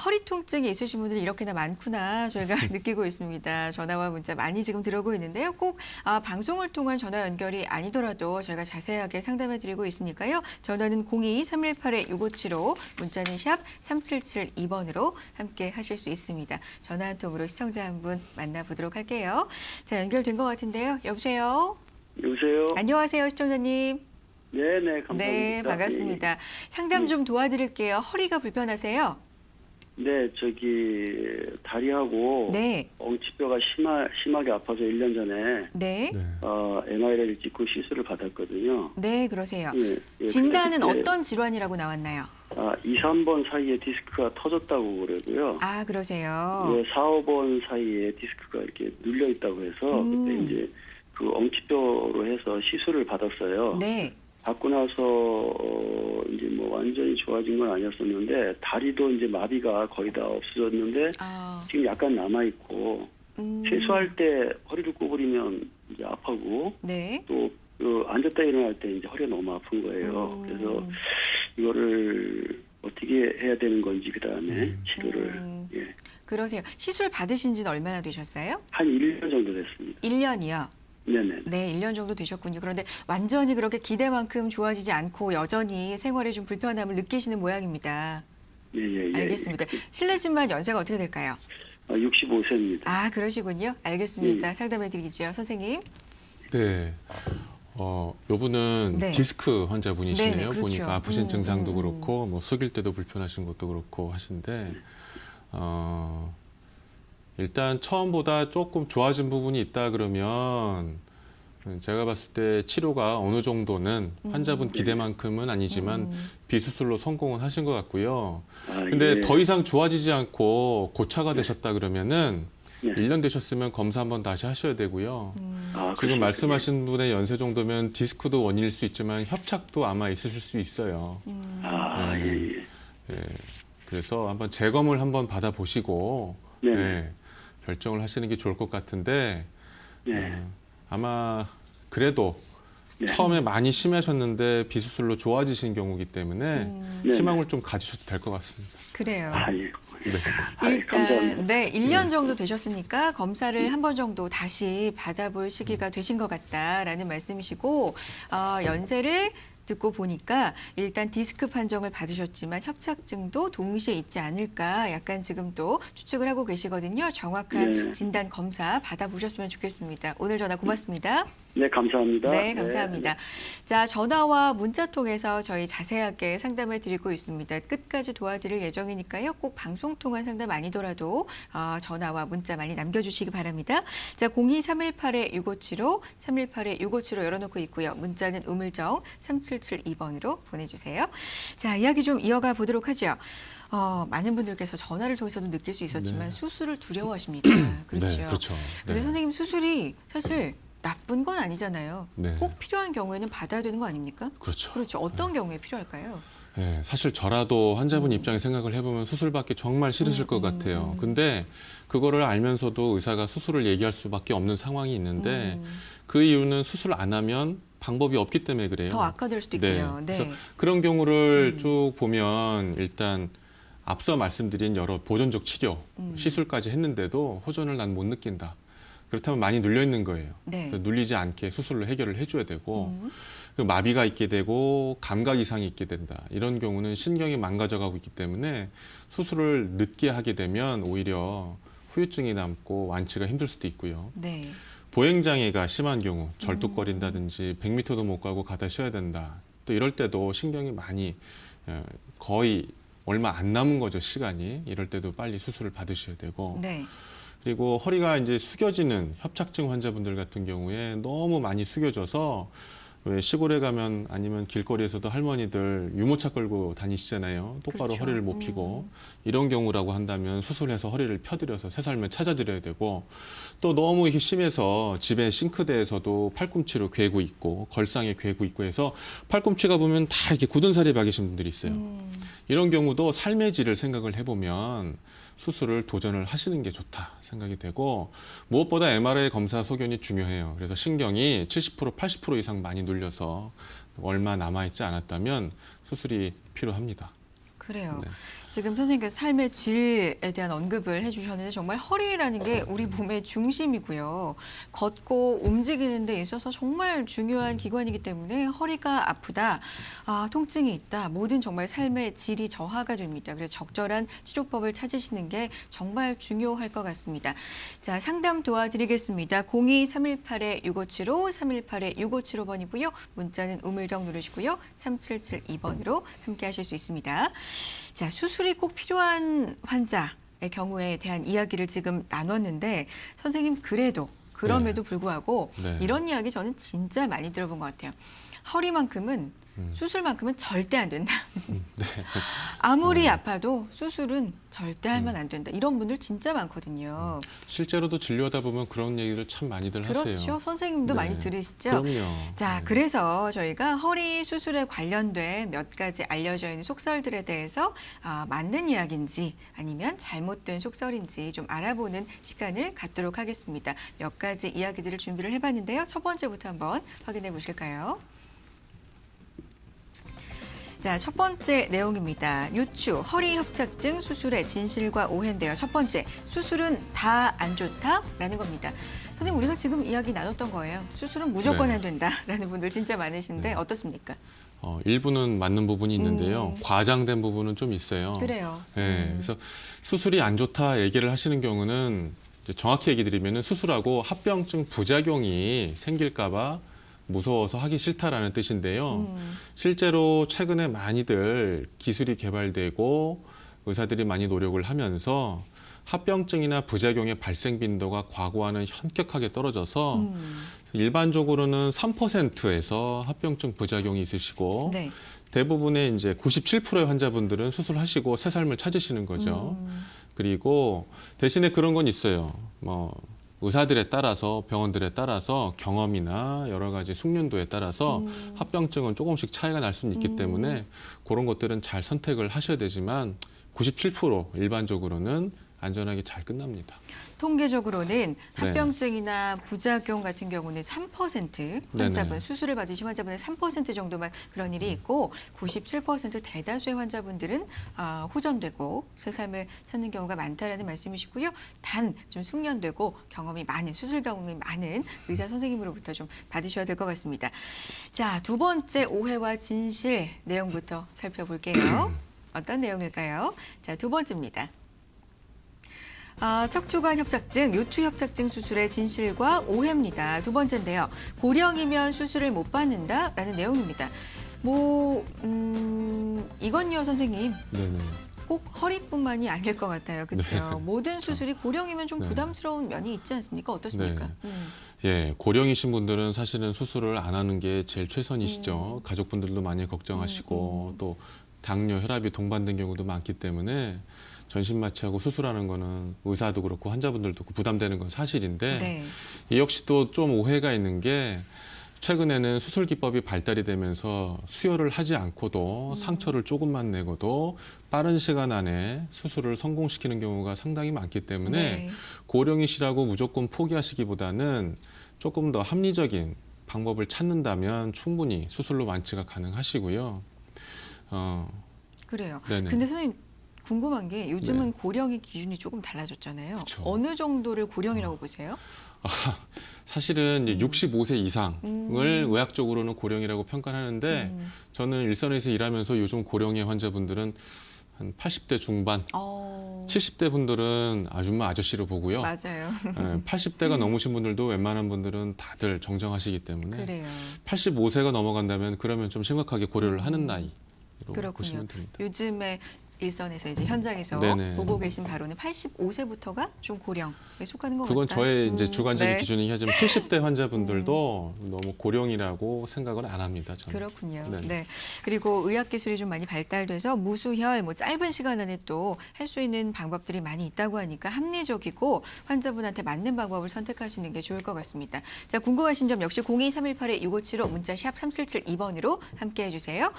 허리 통증이 있으신 분들이 이렇게나 많구나 저희가 느끼고 있습니다. 전화와 문자 많이 지금 들어오고 있는데요. 꼭 방송을 통한 전화 연결이 아니더라도 저희가 자세하게 상담해 드리고 있으니까요. 전화는 02-318-6575, 문자는 샵 3772번으로 함께 하실 수 있습니다. 전화 한 통으로 시청자 한 분 만나보도록 할게요. 자, 연결된 것 같은데요. 여보세요? 여보세요? 안녕하세요, 시청자님. 네네, 감사합니다. 네, 반갑습니다. 상담 좀 도와드릴게요. 허리가 불편하세요? 네, 다리하고 네. 엉치뼈가 심하게 아파서 1년 전에 네. 네. MRI를 찍고 시술을 받았거든요. 네, 그러세요. 예, 예, 진단은 그래서 그때, 어떤 질환이라고 나왔나요? 2, 3번 사이에 디스크가 터졌다고 그러고요. 아, 그러세요. 예, 4, 5번 사이에 디스크가 이렇게 눌려 있다고 해서 그때 이제 그 엉치뼈로 해서 시술을 받았어요. 네. 받고 나서 이제 뭐 완전히 좋아진 건 아니었었는데 다리도 이제 마비가 거의 다 없어졌는데 아, 지금 약간 남아 있고 세수할 때 허리를 구부리면 이제 아프고 네. 또 앉았다 일어날 때 이제 허리가 너무 아픈 거예요. 그래서 이거를 어떻게 해야 되는 건지 그다음에 치료를 예. 그러세요. 시술 받으신 지는 얼마나 되셨어요? 한 1년 정도 됐습니다. 1년이요. 네네. 네, 1년 정도 되셨군요. 그런데 완전히 그렇게 기대만큼 좋아지지 않고 여전히 생활에 좀 불편함을 느끼시는 모양입니다. 예. 알겠습니다. 실례지만 연세가 어떻게 될까요? 65세입니다. 아, 그러시군요. 알겠습니다. 상담해 드리죠, 선생님. 네. 요분은 네. 디스크 환자분이시네요. 네네, 그렇죠. 보니까 아프신 증상도 그렇고 뭐 숙일 때도 불편하신 것도 그렇고 하신데 일단 처음보다 조금 좋아진 부분이 있다 그러면 제가 봤을 때 치료가 어느 정도는 환자분 기대만큼은 아니지만 비수술로 성공은 하신 것 같고요. 근데 예. 더 이상 좋아지지 않고 고차가 되셨다 그러면은 네. 1년 되셨으면 검사 한번 다시 하셔야 되고요. 지금 그렇습니까? 말씀하신 분의 연세 정도면 디스크도 원인일 수 있지만 협착도 아마 있으실 수 있어요. 예. 예, 그래서 한번 재검을 한번 받아보시고 네. 예, 결정을 하시는 게 좋을 것 같은데 네. 아마 그래도 네. 처음에 많이 심하셨는데 비수술로 좋아지신 경우이기 때문에 네. 희망을 좀 가지셔도 될 것 같습니다. 그래요. 예. 일단 감사합니다. 네, 1년 정도 되셨으니까 검사를 한 번 정도 다시 받아볼 시기가 되신 것 같다라는 말씀이시고 연세를 듣고 보니까 일단 디스크 판정을 받으셨지만 협착증도 동시에 있지 않을까 약간 지금 또 추측을 하고 계시거든요. 정확한 네. 진단 검사 받아보셨으면 좋겠습니다. 오늘 전화 고맙습니다. 네, 감사합니다. 네, 감사합니다. 자, 전화와 문자 통해서 저희 자세하게 상담을 드리고 있습니다. 끝까지 도와드릴 예정이니까요. 꼭 방송 통한 상담 아니더라도 전화와 문자 많이 남겨주시기 바랍니다. 자, 02318-6575, 318-6575 열어놓고 있고요. 문자는 우물정 3772번으로 보내주세요. 자, 이야기 좀 이어가 보도록 하죠. 많은 분들께서 전화를 통해서도 느낄 수 있었지만 수술을 두려워하십니다. 그렇죠. 네, 그렇죠. 근데 네. 선생님 수술이 사실 나쁜 건 아니잖아요. 네. 꼭 필요한 경우에는 받아야 되는 거 아닙니까? 그렇죠. 그렇죠. 어떤 경우에 필요할까요? 네, 사실 저라도 환자분 입장에 생각을 해보면 수술받기 정말 싫으실 것 같아요. 근데 그거를 알면서도 의사가 수술을 얘기할 수밖에 없는 상황이 있는데 그 이유는 수술 안 하면 방법이 없기 때문에 그래요. 더 악화될 수도 있고요. 네. 그래서 그런 경우를 쭉 보면 일단 앞서 말씀드린 여러 보존적 치료, 시술까지 했는데도 호전을 난 못 느낀다. 그렇다면 많이 눌려 있는 거예요. 네. 그래서 눌리지 않게 수술로 해결을 해줘야 되고 그리고 마비가 있게 되고 감각 이상이 있게 된다. 이런 경우는 신경이 망가져가고 있기 때문에 수술을 늦게 하게 되면 오히려 후유증이 남고 완치가 힘들 수도 있고요. 네. 보행장애가 심한 경우 절뚝거린다든지 100m도 못 가고 가다 쉬어야 된다. 또 이럴 때도 신경이 많이 거의 얼마 안 남은 거죠, 시간이. 이럴 때도 빨리 수술을 받으셔야 되고 네. 그리고 허리가 이제 숙여지는 협착증 환자분들 같은 경우에 너무 많이 숙여져서 왜 시골에 가면 아니면 길거리에서도 할머니들 유모차 끌고 다니시잖아요. 똑바로 그렇죠. 허리를 못 펴고 이런 경우라고 한다면 수술해서 허리를 펴드려서 새살면 찾아드려야 되고 또 너무 이게 심해서 집에 싱크대에서도 팔꿈치로 괴고 있고 걸상에 괴고 있고 해서 팔꿈치가 보면 다 이렇게 굳은 살이 박이신 분들이 있어요. 이런 경우도 삶의 질을 생각을 해보면 수술을 도전을 하시는 게 좋다 생각이 되고 무엇보다 MRI 검사 소견이 중요해요. 그래서 신경이 70% 80% 이상 많이 눌려서 얼마 남아있지 않았다면 수술이 필요합니다. 그래요. 네. 지금 선생님께서 삶의 질에 대한 언급을 해주셨는데 정말 허리라는 게 우리 몸의 중심이고요. 걷고 움직이는 데 있어서 정말 중요한 기관이기 때문에 허리가 아프다, 통증이 있다, 모든 정말 삶의 질이 저하가 됩니다. 그래서 적절한 치료법을 찾으시는 게 정말 중요할 것 같습니다. 자, 상담 도와드리겠습니다. 02318-6575, 318-6575번이고요. 문자는 우물정 누르시고요. 3772번으로 함께 하실 수 있습니다. 자, 수술이 꼭 필요한 환자의 경우에 대한 이야기를 지금 나눴는데 선생님 그럼에도 불구하고 네. 이런 이야기 저는 진짜 많이 들어본 것 같아요. 허리만큼은 수술만큼은 절대 안 된다. 네. 아무리 아파도 수술은 절대 하면 안 된다. 이런 분들 진짜 많거든요. 실제로도 진료하다 보면 그런 얘기를 참 많이들 하세요. 그렇죠. 선생님도 네. 많이 들으시죠? 그럼요. 자, 네. 그래서 저희가 허리 수술에 관련된 몇 가지 알려져 있는 속설들에 대해서 맞는 이야기인지 아니면 잘못된 속설인지 좀 알아보는 시간을 갖도록 하겠습니다. 몇 가지 이야기들을 준비를 해봤는데요. 첫 번째부터 한번 확인해 보실까요? 자, 첫 번째 내용입니다. 유추, 허리 협착증 수술의 진실과 오해인데요. 첫 번째, 수술은 다 안 좋다라는 겁니다. 선생님, 우리가 지금 이야기 나눴던 거예요. 수술은 무조건 네. 안 된다라는 분들 진짜 많으신데 네. 어떻습니까? 일부는 맞는 부분이 있는데요. 과장된 부분은 좀 있어요. 그래요. 네, 그래서 수술이 안 좋다 얘기를 하시는 경우는 이제 정확히 얘기 드리면 수술하고 합병증 부작용이 생길까 봐 무서워서 하기 싫다라는 뜻인데요. 실제로 최근에 많이들 기술이 개발되고 의사들이 많이 노력을 하면서 합병증이나 부작용의 발생 빈도가 과거와는 현격하게 떨어져서 일반적으로는 3%에서 합병증 부작용이 있으시고 네. 대부분의 이제 97%의 환자분들은 수술하시고 새 삶을 찾으시는 거죠. 그리고 대신에 그런 건 있어요. 뭐 의사들에 따라서 병원들에 따라서 경험이나 여러 가지 숙련도에 따라서 합병증은 조금씩 차이가 날 수는 있기 때문에 그런 것들은 잘 선택을 하셔야 되지만 97% 일반적으로는 안전하게 잘 끝납니다. 통계적으로는 합병증이나 부작용 같은 경우는 3% 환자분, 네네. 수술을 받으신 환자분의 3% 정도만 그런 일이 있고 97% 대다수의 환자분들은 호전되고 새 삶을 찾는 경우가 많다라는 말씀이시고요. 단 좀 숙련되고 경험이 많은, 수술 경험이 많은 의사 선생님으로부터 좀 받으셔야 될 것 같습니다. 자, 두 번째 오해와 진실 내용부터 살펴볼게요. 어떤 내용일까요? 자, 두 번째입니다. 척추관 협착증, 요추 협착증 수술의 진실과 오해입니다. 두 번째인데요. 고령이면 수술을 못 받는다라는 내용입니다. 이건요 선생님. 네네. 꼭 허리뿐만이 아닐 것 같아요. 그렇죠? 네. 모든 수술이 고령이면 좀 네. 부담스러운 면이 있지 않습니까? 어떻습니까? 예, 고령이신 분들은 사실은 수술을 안 하는 게 제일 최선이시죠. 가족분들도 많이 걱정하시고 또 당뇨, 혈압이 동반된 경우도 많기 때문에 전신 마취하고 수술하는 거는 의사도 그렇고 환자분들도 그렇고 부담되는 건 사실인데 네. 이 역시 또 좀 오해가 있는 게 최근에는 수술 기법이 발달이 되면서 수혈을 하지 않고도 상처를 조금만 내고도 빠른 시간 안에 수술을 성공시키는 경우가 상당히 많기 때문에 네. 고령이시라고 무조건 포기하시기보다는 조금 더 합리적인 방법을 찾는다면 충분히 수술로 완치가 가능하시고요. 그래요. 네네. 근데 선생님 궁금한 게 요즘은 고령의 기준이 조금 달라졌잖아요. 그쵸. 어느 정도를 고령이라고 보세요? 사실은 이제 65세 이상을 의학적으로는 고령이라고 평가하는데 저는 일선에서 일하면서 요즘 고령의 환자분들은 한 80대 중반, 70대 분들은 아줌마 아저씨로 보고요. 맞아요. 80대가 넘으신 분들도 웬만한 분들은 다들 정정하시기 때문에 그래요. 85세가 넘어간다면 그러면 좀 심각하게 고려를 하는 나이로 그렇군요. 보시면 됩니다. 요즘에 일선에서 이제 현장에서 네네. 보고 계신 바로는 85세부터가 좀 고령에 속하는 것 그건 같아요. 저의 이제 주관적인 네. 기준이긴 하지만 70대 환자분들도 너무 고령이라고 생각을 안 합니다. 저는. 그렇군요. 네네. 네. 그리고 의학 기술이 좀 많이 발달돼서 무수혈, 짧은 시간 안에 또 할 수 있는 방법들이 많이 있다고 하니까 합리적이고 환자분한테 맞는 방법을 선택하시는 게 좋을 것 같습니다. 자, 궁금하신 점 역시 02318-6575 문자 샵 3772번으로 함께해 주세요.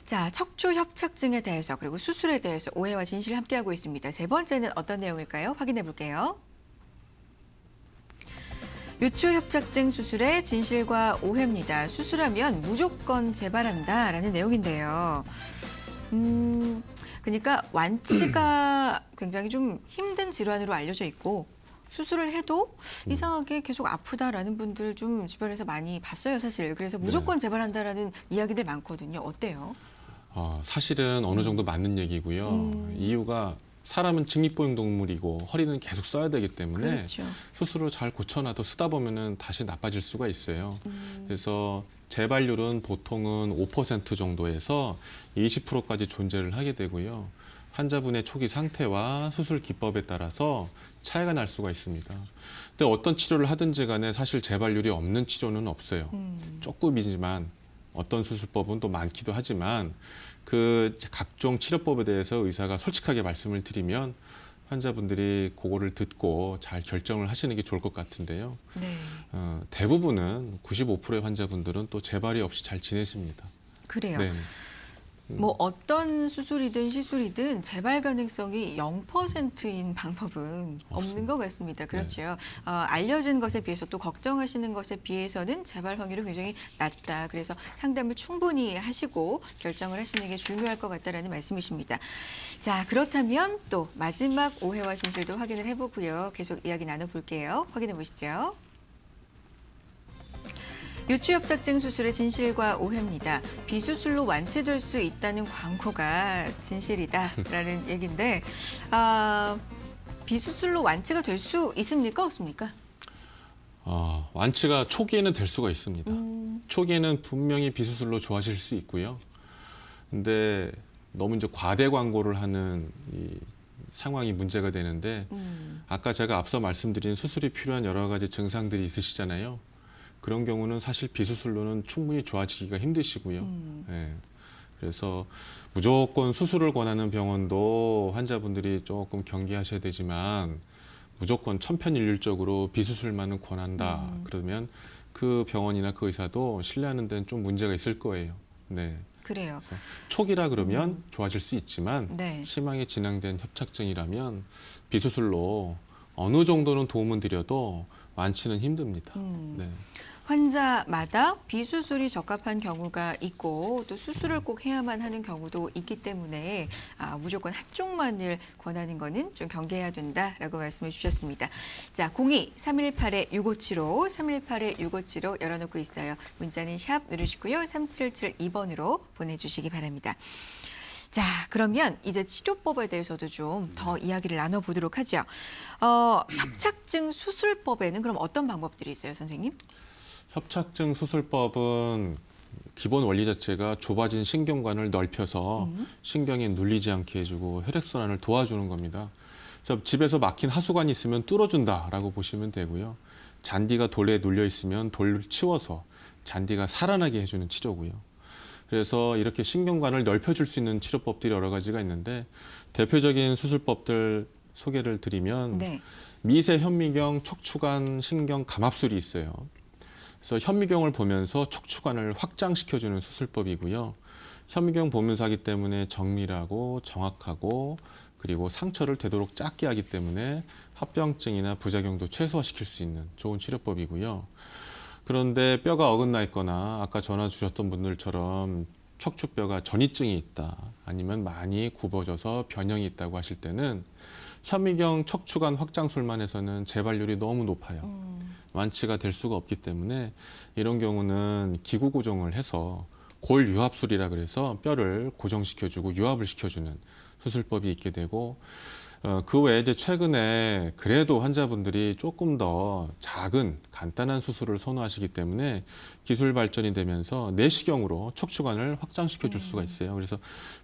자, 척추 협착증에 대해서 그리고 수술에 대해서 오해와 진실 함께하고 있습니다. 세 번째는 어떤 내용일까요? 확인해 볼게요. 요추 협착증 수술의 진실과 오해입니다. 수술하면 무조건 재발한다라는 내용인데요. 그러니까 완치가 굉장히 좀 힘든 질환으로 알려져 있고 수술을 해도 이상하게 계속 아프다라는 분들 좀 주변에서 많이 봤어요, 사실. 그래서 무조건 재발한다라는 이야기들 많거든요. 어때요? 사실은 어느 정도 맞는 얘기고요. 이유가 사람은 직립보행 동물이고 허리는 계속 써야 되기 때문에 그렇죠. 수술을 잘 고쳐놔도 쓰다 보면은 다시 나빠질 수가 있어요. 그래서 재발률은 보통은 5% 정도에서 20%까지 존재를 하게 되고요. 환자분의 초기 상태와 수술 기법에 따라서 차이가 날 수가 있습니다. 근데 어떤 치료를 하든지 간에 사실 재발률이 없는 치료는 없어요. 조금이지만 어떤 수술법은 또 많기도 하지만 그 각종 치료법에 대해서 의사가 솔직하게 말씀을 드리면 환자분들이 그거를 듣고 잘 결정을 하시는 게 좋을 것 같은데요. 네. 대부분은 95%의 환자분들은 또 재발이 없이 잘 지내십니다. 그래요. 네. 어떤 수술이든 시술이든 재발 가능성이 0%인 방법은 없는 것 같습니다. 그렇죠. 알려진 것에 비해서 또 걱정하시는 것에 비해서는 재발 확률이 굉장히 낮다. 그래서 상담을 충분히 하시고 결정을 하시는 게 중요할 것 같다라는 말씀이십니다. 자, 그렇다면 또 마지막 오해와 진실도 확인을 해보고요. 계속 이야기 나눠볼게요. 확인해 보시죠. 요추협착증 수술의 진실과 오해입니다. 비수술로 완치될 수 있다는 광고가 진실이다라는 얘기인데 비수술로 완치가 될 수 있습니까? 없습니까? 완치가 초기에는 될 수가 있습니다. 초기에는 분명히 비수술로 좋아질 수 있고요. 근데 너무 이제 과대 광고를 하는 이 상황이 문제가 되는데 아까 제가 앞서 말씀드린 수술이 필요한 여러 가지 증상들이 있으시잖아요. 그런 경우는 사실 비수술로는 충분히 좋아지기가 힘드시고요. 예. 그래서 무조건 수술을 권하는 병원도 환자분들이 조금 경계하셔야 되지만 무조건 천편일률적으로 비수술만은 권한다. 그러면 그 병원이나 그 의사도 신뢰하는 데는 좀 문제가 있을 거예요. 네. 그래요. 초기라 그러면 좋아질 수 있지만 네. 심하게 진행된 협착증이라면 비수술로 어느 정도는 도움은 드려도 완치는 힘듭니다. 네. 환자마다 비수술이 적합한 경우가 있고 또 수술을 꼭 해야만 하는 경우도 있기 때문에 무조건 한쪽만을 권하는 거는 좀 경계해야 된다라고 말씀해 주셨습니다. 자, 02-318-6575, 318-6575 열어놓고 있어요. 문자는 샵 누르시고요. 3772번으로 보내주시기 바랍니다. 자, 그러면 이제 치료법에 대해서도 좀 더 이야기를 나눠보도록 하죠. 협착증 수술법에는 그럼 어떤 방법들이 있어요, 선생님? 협착증 수술법은 기본 원리 자체가 좁아진 신경관을 넓혀서 신경이 눌리지 않게 해주고 혈액순환을 도와주는 겁니다. 그래서 집에서 막힌 하수관이 있으면 뚫어준다라고 보시면 되고요. 잔디가 돌에 눌려 있으면 돌을 치워서 잔디가 살아나게 해주는 치료고요. 그래서 이렇게 신경관을 넓혀줄 수 있는 치료법들이 여러 가지가 있는데 대표적인 수술법들 소개를 드리면 네. 미세 현미경 척추관 신경 감압술이 있어요. 그래서 현미경을 보면서 척추관을 확장시켜주는 수술법이고요. 현미경 보면서 하기 때문에 정밀하고 정확하고 그리고 상처를 되도록 작게 하기 때문에 합병증이나 부작용도 최소화시킬 수 있는 좋은 치료법이고요. 그런데 뼈가 어긋나 있거나 아까 전화 주셨던 분들처럼 척추뼈가 전이증이 있다 아니면 많이 굽어져서 변형이 있다고 하실 때는 현미경 척추관 확장술만 해서는 재발률이 너무 높아요. 완치가 될 수가 없기 때문에 이런 경우는 기구 고정을 해서 골유합술이라 그래서 뼈를 고정시켜주고 유합을 시켜주는 수술법이 있게 되고 그 외에 이제 최근에 그래도 환자분들이 조금 더 작은 간단한 수술을 선호하시기 때문에 기술 발전이 되면서 내시경으로 척추관을 확장시켜 줄 수가 있어요. 그래서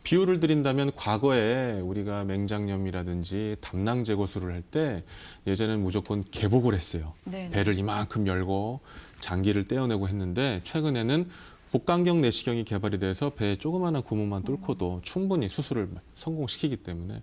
비유를 드린다면 과거에 우리가 맹장염이라든지 담낭 제거술을 할 때 예전에는 무조건 개복을 했어요. 네네. 배를 이만큼 열고 장기를 떼어내고 했는데 최근에는 복강경 내시경이 개발이 돼서 배에 조그마한 구멍만 뚫고도 충분히 수술을 성공시키기 때문에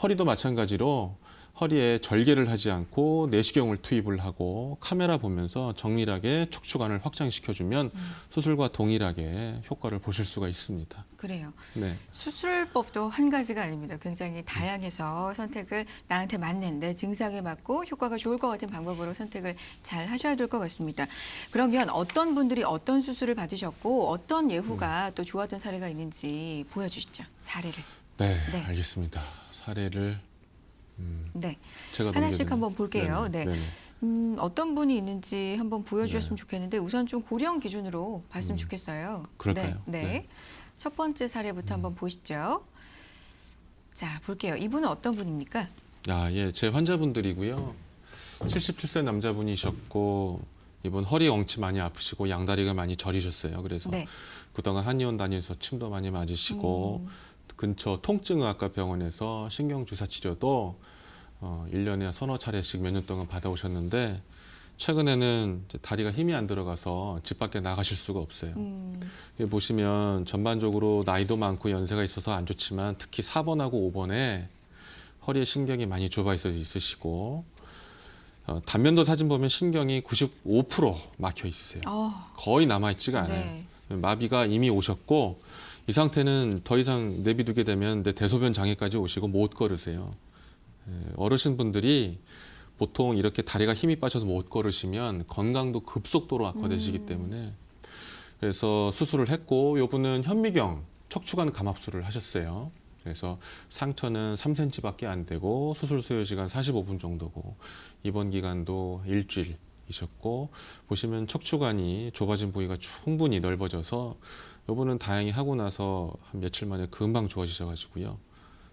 허리도 마찬가지로 허리에 절개를 하지 않고 내시경을 투입을 하고 카메라 보면서 정밀하게 척추관을 확장시켜주면 수술과 동일하게 효과를 보실 수가 있습니다. 그래요. 네. 수술법도 한 가지가 아닙니다. 굉장히 다양해서 선택을 나한테 맞는 내 증상에 맞고 효과가 좋을 것 같은 방법으로 선택을 잘 하셔야 될 것 같습니다. 그러면 어떤 분들이 어떤 수술을 받으셨고 어떤 예후가 또 좋았던 사례가 있는지 보여주시죠. 사례를. 네, 네. 알겠습니다. 사례를 네. 제가 하나씩 넘겨드리면- 한번 볼게요. 네. 네네. 어떤 분이 있는지 한번 보여주셨으면 네. 좋겠는데 우선 좀 고령 기준으로 봤으면 좋겠어요. 그럴까요? 네. 네. 네. 첫 번째 사례부터 한번 보시죠. 자, 볼게요. 이분은 어떤 분입니까? 예, 제 환자분들이고요. 77세 남자분이셨고 이번 허리 엉치 많이 아프시고 양다리가 많이 저리셨어요. 그래서 네. 그동안 한의원 다니면서 침도 많이 맞으시고 근처 통증의학과 병원에서 신경주사 치료도 1년에 서너 차례씩 몇 년 동안 받아오셨는데 최근에는 이제 다리가 힘이 안 들어가서 집 밖에 나가실 수가 없어요. 여기 보시면 전반적으로 나이도 많고 연세가 있어서 안 좋지만 특히 4번하고 5번에 허리에 신경이 많이 좁아 있으시고 단면도 사진 보면 신경이 95% 막혀 있으세요. 거의 남아있지가 않아요. 네. 마비가 이미 오셨고 이 상태는 더 이상 내비두게 되면 대소변 장애까지 오시고 못 걸으세요. 어르신분들이 보통 이렇게 다리가 힘이 빠져서 못 걸으시면 건강도 급속도로 악화되시기 때문에 그래서 수술을 했고 요분은 현미경 척추관 감압술을 하셨어요. 그래서 상처는 3cm밖에 안 되고 수술 소요 시간 45분 정도고 입원 기간도 일주일이셨고 보시면 척추관이 좁아진 부위가 충분히 넓어져서 요분은 다행히 하고 나서 한 며칠 만에 금방 좋아지셔가지고요.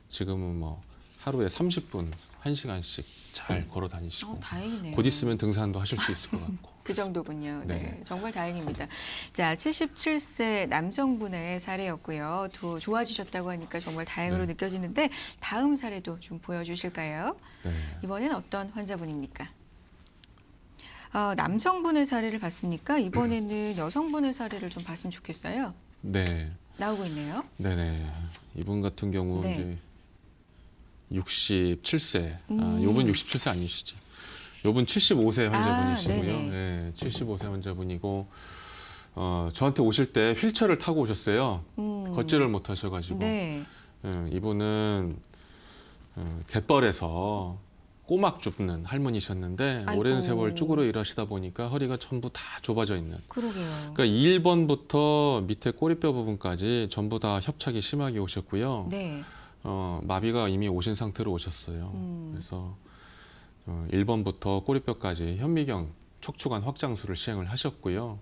지금은 뭐 하루에 30분, 1시간씩 잘 걸어 다니시고 다행이네요. 곧 있으면 등산도 하실 수 있을 것 같고. 그 정도군요. 네. 네. 정말 다행입니다. 자, 77세 남성분의 사례였고요. 또 좋아지셨다고 하니까 정말 다행으로 네. 느껴지는데 다음 사례도 좀 보여주실까요? 네. 이번엔 어떤 환자분입니까? 남성분의 사례를 봤으니까 이번에는 여성분의 사례를 좀 봤으면 좋겠어요. 네. 나오고 있네요. 네네. 이분 같은 경우 네. 이제 67세. 요분 67세 아니시죠? 요분 75세 환자분이시고요. 네네. 네, 75세 환자분이고 저한테 오실 때 휠체어를 타고 오셨어요. 걷지를 못하셔가지고. 네. 이분은 갯벌에서 꼬막 줍는 할머니셨는데 아이고. 오랜 세월 쭈그러 일하시다 보니까 허리가 전부 다 좁아져 있는. 그러게요. 그러니까 1번부터 밑에 꼬리뼈 부분까지 전부 다 협착이 심하게 오셨고요. 네. 마비가 이미 오신 상태로 오셨어요. 그래서 1번부터 꼬리뼈까지 현미경 척추관 확장술을 시행을 하셨고요.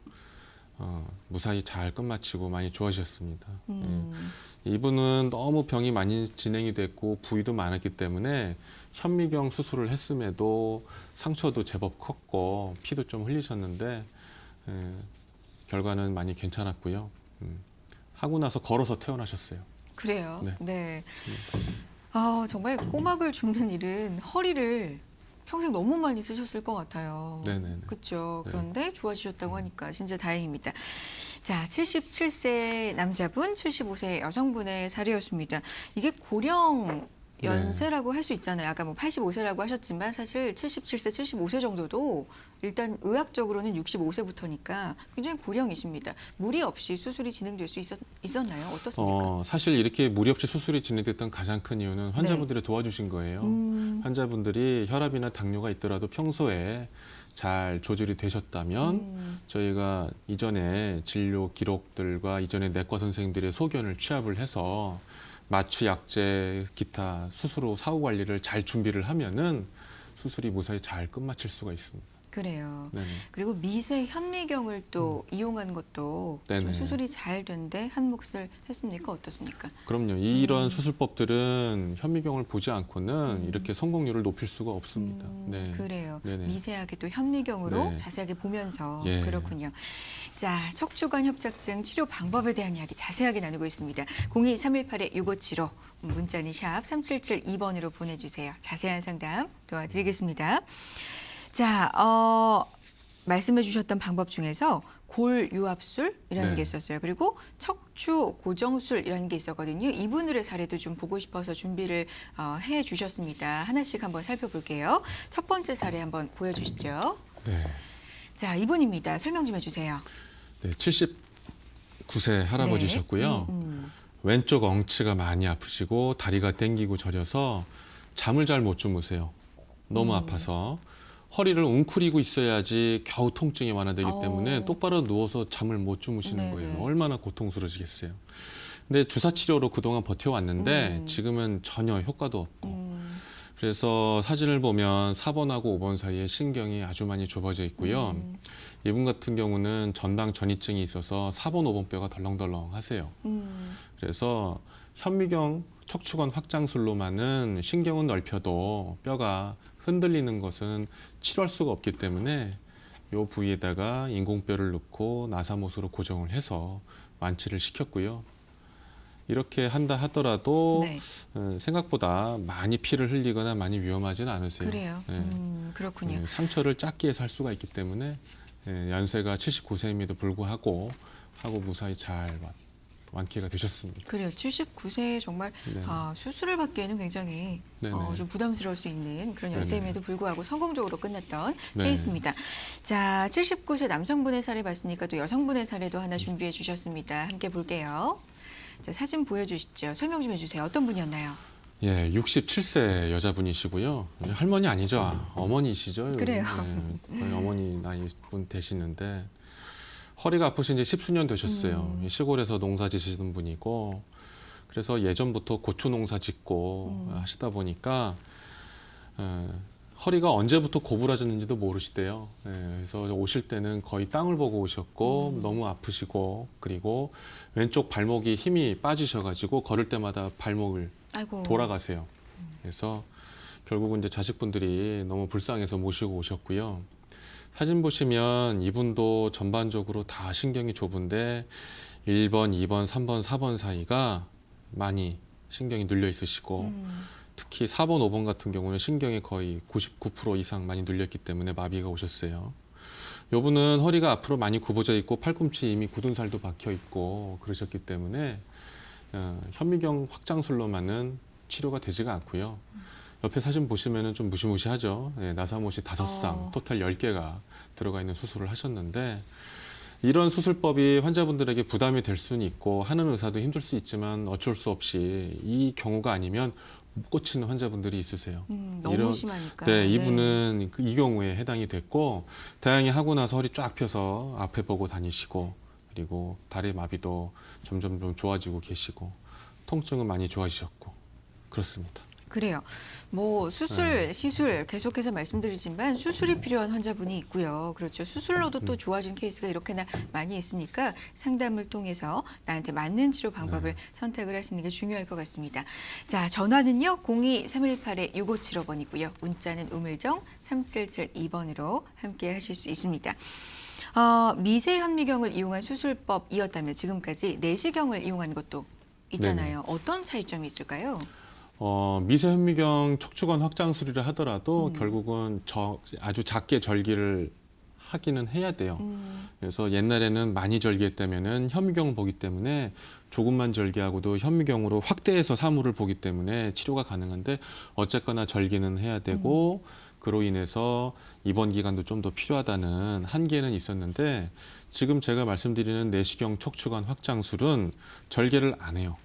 무사히 잘 끝마치고 많이 좋아지셨습니다. 예. 이분은 너무 병이 많이 진행이 됐고 부위도 많았기 때문에 현미경 수술을 했음에도 상처도 제법 컸고 피도 좀 흘리셨는데 결과는 많이 괜찮았고요. 하고 나서 걸어서 퇴원하셨어요. 그래요. 네. 네. 정말 꼬막을 줍는 일은 허리를 평생 너무 많이 쓰셨을 것 같아요. 네네네. 그렇죠. 네. 그런데 좋아지셨다고 하니까 진짜 다행입니다. 자, 77세 남자분, 75세 여성분의 사례였습니다. 이게 고령 연세라고 할 수 있잖아요. 아까 뭐 85세라고 하셨지만 사실 77세, 75세 정도도 일단 의학적으로는 65세부터니까 굉장히 고령이십니다. 무리 없이 수술이 진행될 수 있었나요? 어떻습니까? 사실 이렇게 무리 없이 수술이 진행됐던 가장 큰 이유는 환자분들이 도와주신 거예요. 환자분들이 혈압이나 당뇨가 있더라도 평소에 잘 조절이 되셨다면 저희가 이전에 진료 기록들과 이전에 내과 선생님들의 소견을 취합을 해서 마취, 약제, 기타 수술 후 사후 관리를 잘 준비를 하면은 수술이 무사히 잘 끝마칠 수가 있습니다. 그래요. 네네. 그리고 미세 현미경을 또 이용한 것도 좀 네네. 수술이 잘 된데 한 몫을 했습니까? 어떻습니까? 그럼요. 이런 수술법들은 현미경을 보지 않고는 이렇게 성공률을 높일 수가 없습니다. 네. 그래요. 네네. 미세하게 또 현미경으로 네. 자세하게 보면서 예. 그렇군요. 자, 척추관 협착증 치료 방법에 대한 이야기 자세하게 나누고 있습니다. 02-318-6575 문자는 샵 3772번으로 보내주세요. 자세한 상담 도와드리겠습니다. 자, 말씀해 주셨던 방법 중에서 골유압술이라는 네. 게 있었어요. 그리고 척추 고정술이라는 게 있었거든요. 이분들의 사례도 좀 보고 싶어서 준비를 해 주셨습니다. 하나씩 한번 살펴볼게요. 첫 번째 사례 한번 보여주시죠. 네. 자, 이분입니다. 설명 좀 해주세요. 네, 79세 할아버지셨고요. 네. 왼쪽 엉치가 많이 아프시고 다리가 땡기고 저려서 잠을 잘 못 주무세요. 너무 아파서. 허리를 웅크리고 있어야지 겨우 통증이 완화되기 때문에 똑바로 누워서 잠을 못 주무시는 네네. 거예요. 얼마나 고통스러우시겠어요. 근데 주사 치료로 그동안 버텨왔는데 지금은 전혀 효과도 없고 그래서 사진을 보면 4번하고 5번 사이에 신경이 아주 많이 좁아져 있고요. 이분 같은 경우는 전방 전이증이 있어서 4번, 5번 뼈가 덜렁덜렁 하세요. 그래서 현미경 척추관 확장술로만은 신경은 넓혀도 뼈가 흔들리는 것은 치료할 수가 없기 때문에 이 부위에다가 인공뼈를 넣고 나사못으로 고정을 해서 완치를 시켰고요. 이렇게 한다 하더라도 네. 생각보다 많이 피를 흘리거나 많이 위험하지는 않으세요. 그래요. 네. 그렇군요. 네, 상처를 작게 해서 할 수가 있기 때문에 연세가 79세임에도 불구하고 하고 무사히 잘 완쾌가 되셨습니다. 그래요. 79세 정말 네. 수술을 받기에는 굉장히 네네. 좀 부담스러울 수 있는 그런 네네. 연세임에도 불구하고 성공적으로 끝났던 네. 케이스입니다. 자, 79세 남성분의 사례 봤으니까 또 여성분의 사례도 하나 준비해 주셨습니다. 함께 볼게요. 자, 사진 보여주시죠. 설명 좀 해주세요. 어떤 분이었나요? 예, 67세 여자분이시고요. 할머니 아니죠? 어머니시죠? 그래요. 네, 거의 어머니 나이 분 되시는데 허리가 아프신 지 10수년 되셨어요. 시골에서 농사 지시는 분이고 그래서 예전부터 고추 농사 짓고 하시다 보니까 허리가 언제부터 고부라졌는지도 모르시대요. 그래서 오실 때는 거의 땅을 보고 오셨고 너무 아프시고 그리고 왼쪽 발목이 힘이 빠지셔가지고 걸을 때마다 발목을 아이고. 돌아가세요. 그래서 결국은 이제 자식분들이 너무 불쌍해서 모시고 오셨고요. 사진 보시면 이분도 전반적으로 다 신경이 좁은데 1번, 2번, 3번, 4번 사이가 많이 신경이 눌려 있으시고 특히 4번, 5번 같은 경우는 신경이 거의 99% 이상 많이 눌렸기 때문에 마비가 오셨어요. 요분은 허리가 앞으로 많이 굽어져 있고 팔꿈치에 이미 굳은 살도 박혀 있고 그러셨기 때문에 현미경 확장술로만은 치료가 되지가 않고요. 옆에 사진 보시면은 좀 무시무시하죠. 네, 나사못이 5쌍, 토탈 10개가 들어가 있는 수술을 하셨는데 이런 수술법이 환자분들에게 부담이 될 수는 있고 하는 의사도 힘들 수 있지만 어쩔 수 없이 이 경우가 아니면 못 고치는 환자분들이 있으세요. 너무 심하니까. 네, 이분은 이 경우에 해당이 됐고 다행히 하고 나서 허리 쫙 펴서 앞에 보고 다니시고 그리고 다리 마비도 점점 좀 좋아지고 계시고 통증은 많이 좋아지셨고 그렇습니다. 그래요. 뭐 수술, 시술 계속해서 말씀드리지만 수술이 필요한 환자분이 있고요. 그렇죠. 수술로도 또 좋아진 케이스가 이렇게나 많이 있으니까 상담을 통해서 나한테 맞는 치료 방법을 선택을 하시는 게 중요할 것 같습니다. 자, 전화는요. 02-318-6575번이고요. 문자는 우물정 3772번으로 함께 하실 수 있습니다. 미세 현미경을 이용한 수술법이었다면 지금까지 내시경을 이용한 것도 있잖아요. 어떤 차이점이 있을까요? 미세 현미경 척추관 확장술이라 하더라도 결국은 아주 작게 절기를 하기는 해야 돼요. 그래서 옛날에는 많이 절개했다면은 현미경을 보기 때문에 조금만 절개하고도 현미경으로 확대해서 사물을 보기 때문에 치료가 가능한데 어쨌거나 절개는 해야 되고 그로 인해서 입원 기간도 좀 더 필요하다는 한계는 있었는데 지금 제가 말씀드리는 내시경 척추관 확장술은 절개를 안 해요.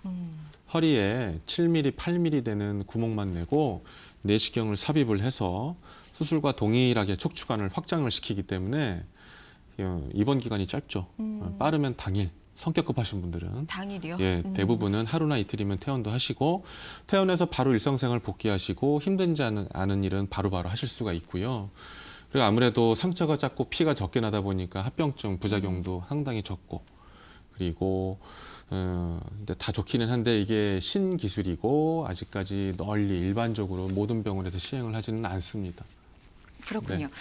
허리에 7mm, 8mm 되는 구멍만 내고 내시경을 삽입을 해서 수술과 동일하게 척추관을 확장을 시키기 때문에 입원 기간이 짧죠. 빠르면 당일. 성격 급하신 분들은 당일이요? 예, 대부분은 하루나 이틀이면 퇴원도 하시고 퇴원해서 바로 일상생활 복귀하시고 힘든지 않은 일은 바로바로 하실 수가 있고요. 그리고 아무래도 상처가 작고 피가 적게 나다 보니까 합병증 부작용도 상당히 적고 그리고 근데 다 좋기는 한데 이게 신기술이고 아직까지 널리 일반적으로 모든 병원에서 시행을 하지는 않습니다. 그렇군요. 네.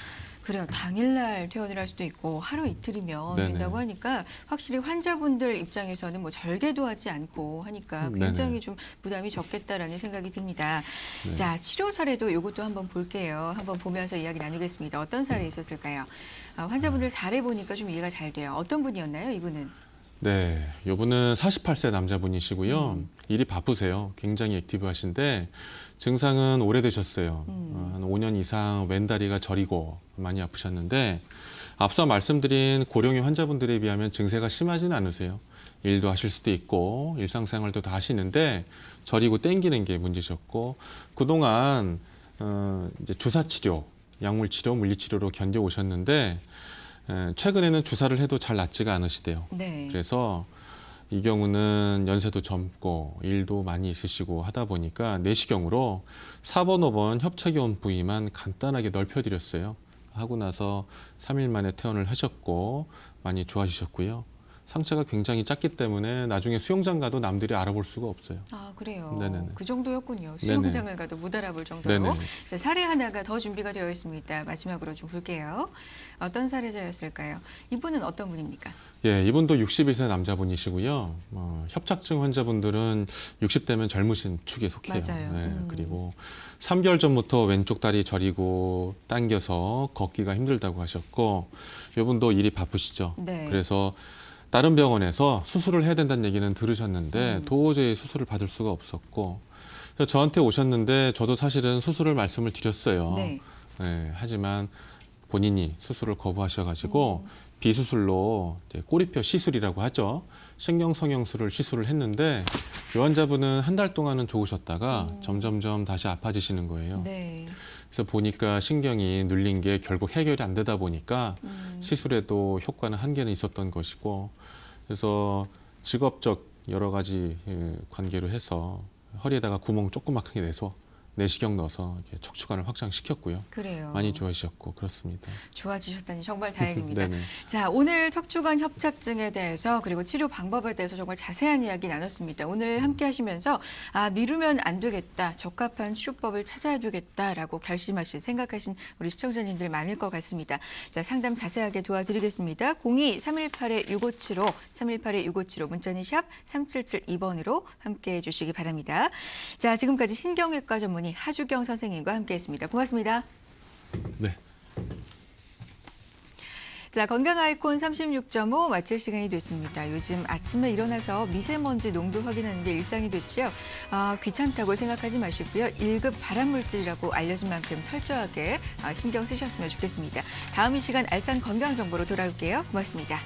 그래요. 당일날 퇴원을 할 수도 있고 하루 이틀이면 네네. 된다고 하니까 확실히 환자분들 입장에서는 뭐 절개도 하지 않고 하니까 굉장히 네네. 좀 부담이 적겠다라는 생각이 듭니다. 네. 자, 치료 사례도 이것도 한번 볼게요. 한번 보면서 이야기 나누겠습니다. 어떤 사례 있었을까요? 환자분들 사례 보니까 좀 이해가 잘 돼요. 어떤 분이었나요, 이분은? 네, 이분은 48세 남자분이시고요. 일이 바쁘세요. 굉장히 액티브하신데 증상은 오래되셨어요. 한 5년 이상 왼다리가 저리고 많이 아프셨는데 앞서 말씀드린 고령의 환자분들에 비하면 증세가 심하지는 않으세요. 일도 하실 수도 있고 일상생활도 다 하시는데 저리고 땡기는 게 문제셨고 그동안 이제 주사치료, 약물치료, 물리치료로 견뎌오셨는데 최근에는 주사를 해도 잘 낫지가 않으시대요. 네. 그래서 이 경우는 연세도 젊고 일도 많이 있으시고 하다 보니까 내시경으로 4번, 5번 협착이온 부위만 간단하게 넓혀드렸어요. 하고 나서 3일 만에 퇴원을 하셨고 많이 좋아지셨고요. 상처가 굉장히 작기 때문에 나중에 수영장 가도 남들이 알아볼 수가 없어요. 아, 그래요. 네네네. 그 정도였군요. 수영장을 가도 못 알아볼 정도로. 네네. 자, 사례 하나가 더 준비가 되어 있습니다. 마지막으로 좀 볼게요. 어떤 사례자였을까요? 이분은 어떤 분입니까? 예, 이분도 62세 남자분이시고요. 협착증 환자분들은 60대면 젊으신 축에 속해요. 맞아요. 네, 그리고 3개월 전부터 왼쪽 다리 저리고 당겨서 걷기가 힘들다고 하셨고 이분도 일이 바쁘시죠. 네. 그래서 다른 병원에서 수술을 해야 된다는 얘기는 들으셨는데 도저히 수술을 받을 수가 없었고 그래서 저한테 오셨는데 저도 사실은 수술을 말씀을 드렸어요. 네. 네, 하지만 본인이 수술을 거부하셔가지고 비수술로 이제 꼬리뼈 시술이라고 하죠. 신경성형술을 시술을 했는데 이 환자분은 한 달 동안은 좋으셨다가 점점점 다시 아파지시는 거예요. 네. 그래서 보니까 신경이 눌린 게 결국 해결이 안 되다 보니까 시술에도 효과는 한계는 있었던 것이고 그래서 직업적 여러 가지 관계로 해서 허리에다가 구멍 조그맣게 내서 내시경 넣어서 이렇게 척추관을 확장시켰고요. 그래요. 많이 좋아지셨고 그렇습니다. 좋아지셨다니 정말 다행입니다. 네네. 자, 오늘 척추관 협착증에 대해서 그리고 치료 방법에 대해서 정말 자세한 이야기 나눴습니다. 오늘 함께 하시면서 미루면 안 되겠다. 적합한 치료법을 찾아야 되겠다라고 결심하신 생각하신 우리 시청자님들 많을 것 같습니다. 자, 상담 자세하게 도와드리겠습니다. 02-318-6575, 318-6575 문자는 샵 3772번으로 함께해 주시기 바랍니다. 자, 지금까지 신경외과 전문의 하주경 선생님과 함께했습니다. 고맙습니다. 네. 자, 건강 아이콘 36.5 마칠 시간이 됐습니다. 요즘 아침에 일어나서 미세먼지 농도 확인하는 게 일상이 됐지요. 귀찮다고 생각하지 마시고요. 1급 발암물질이라고 알려진 만큼 철저하게 신경 쓰셨으면 좋겠습니다. 다음 이 시간 알찬 건강 정보로 돌아올게요. 고맙습니다.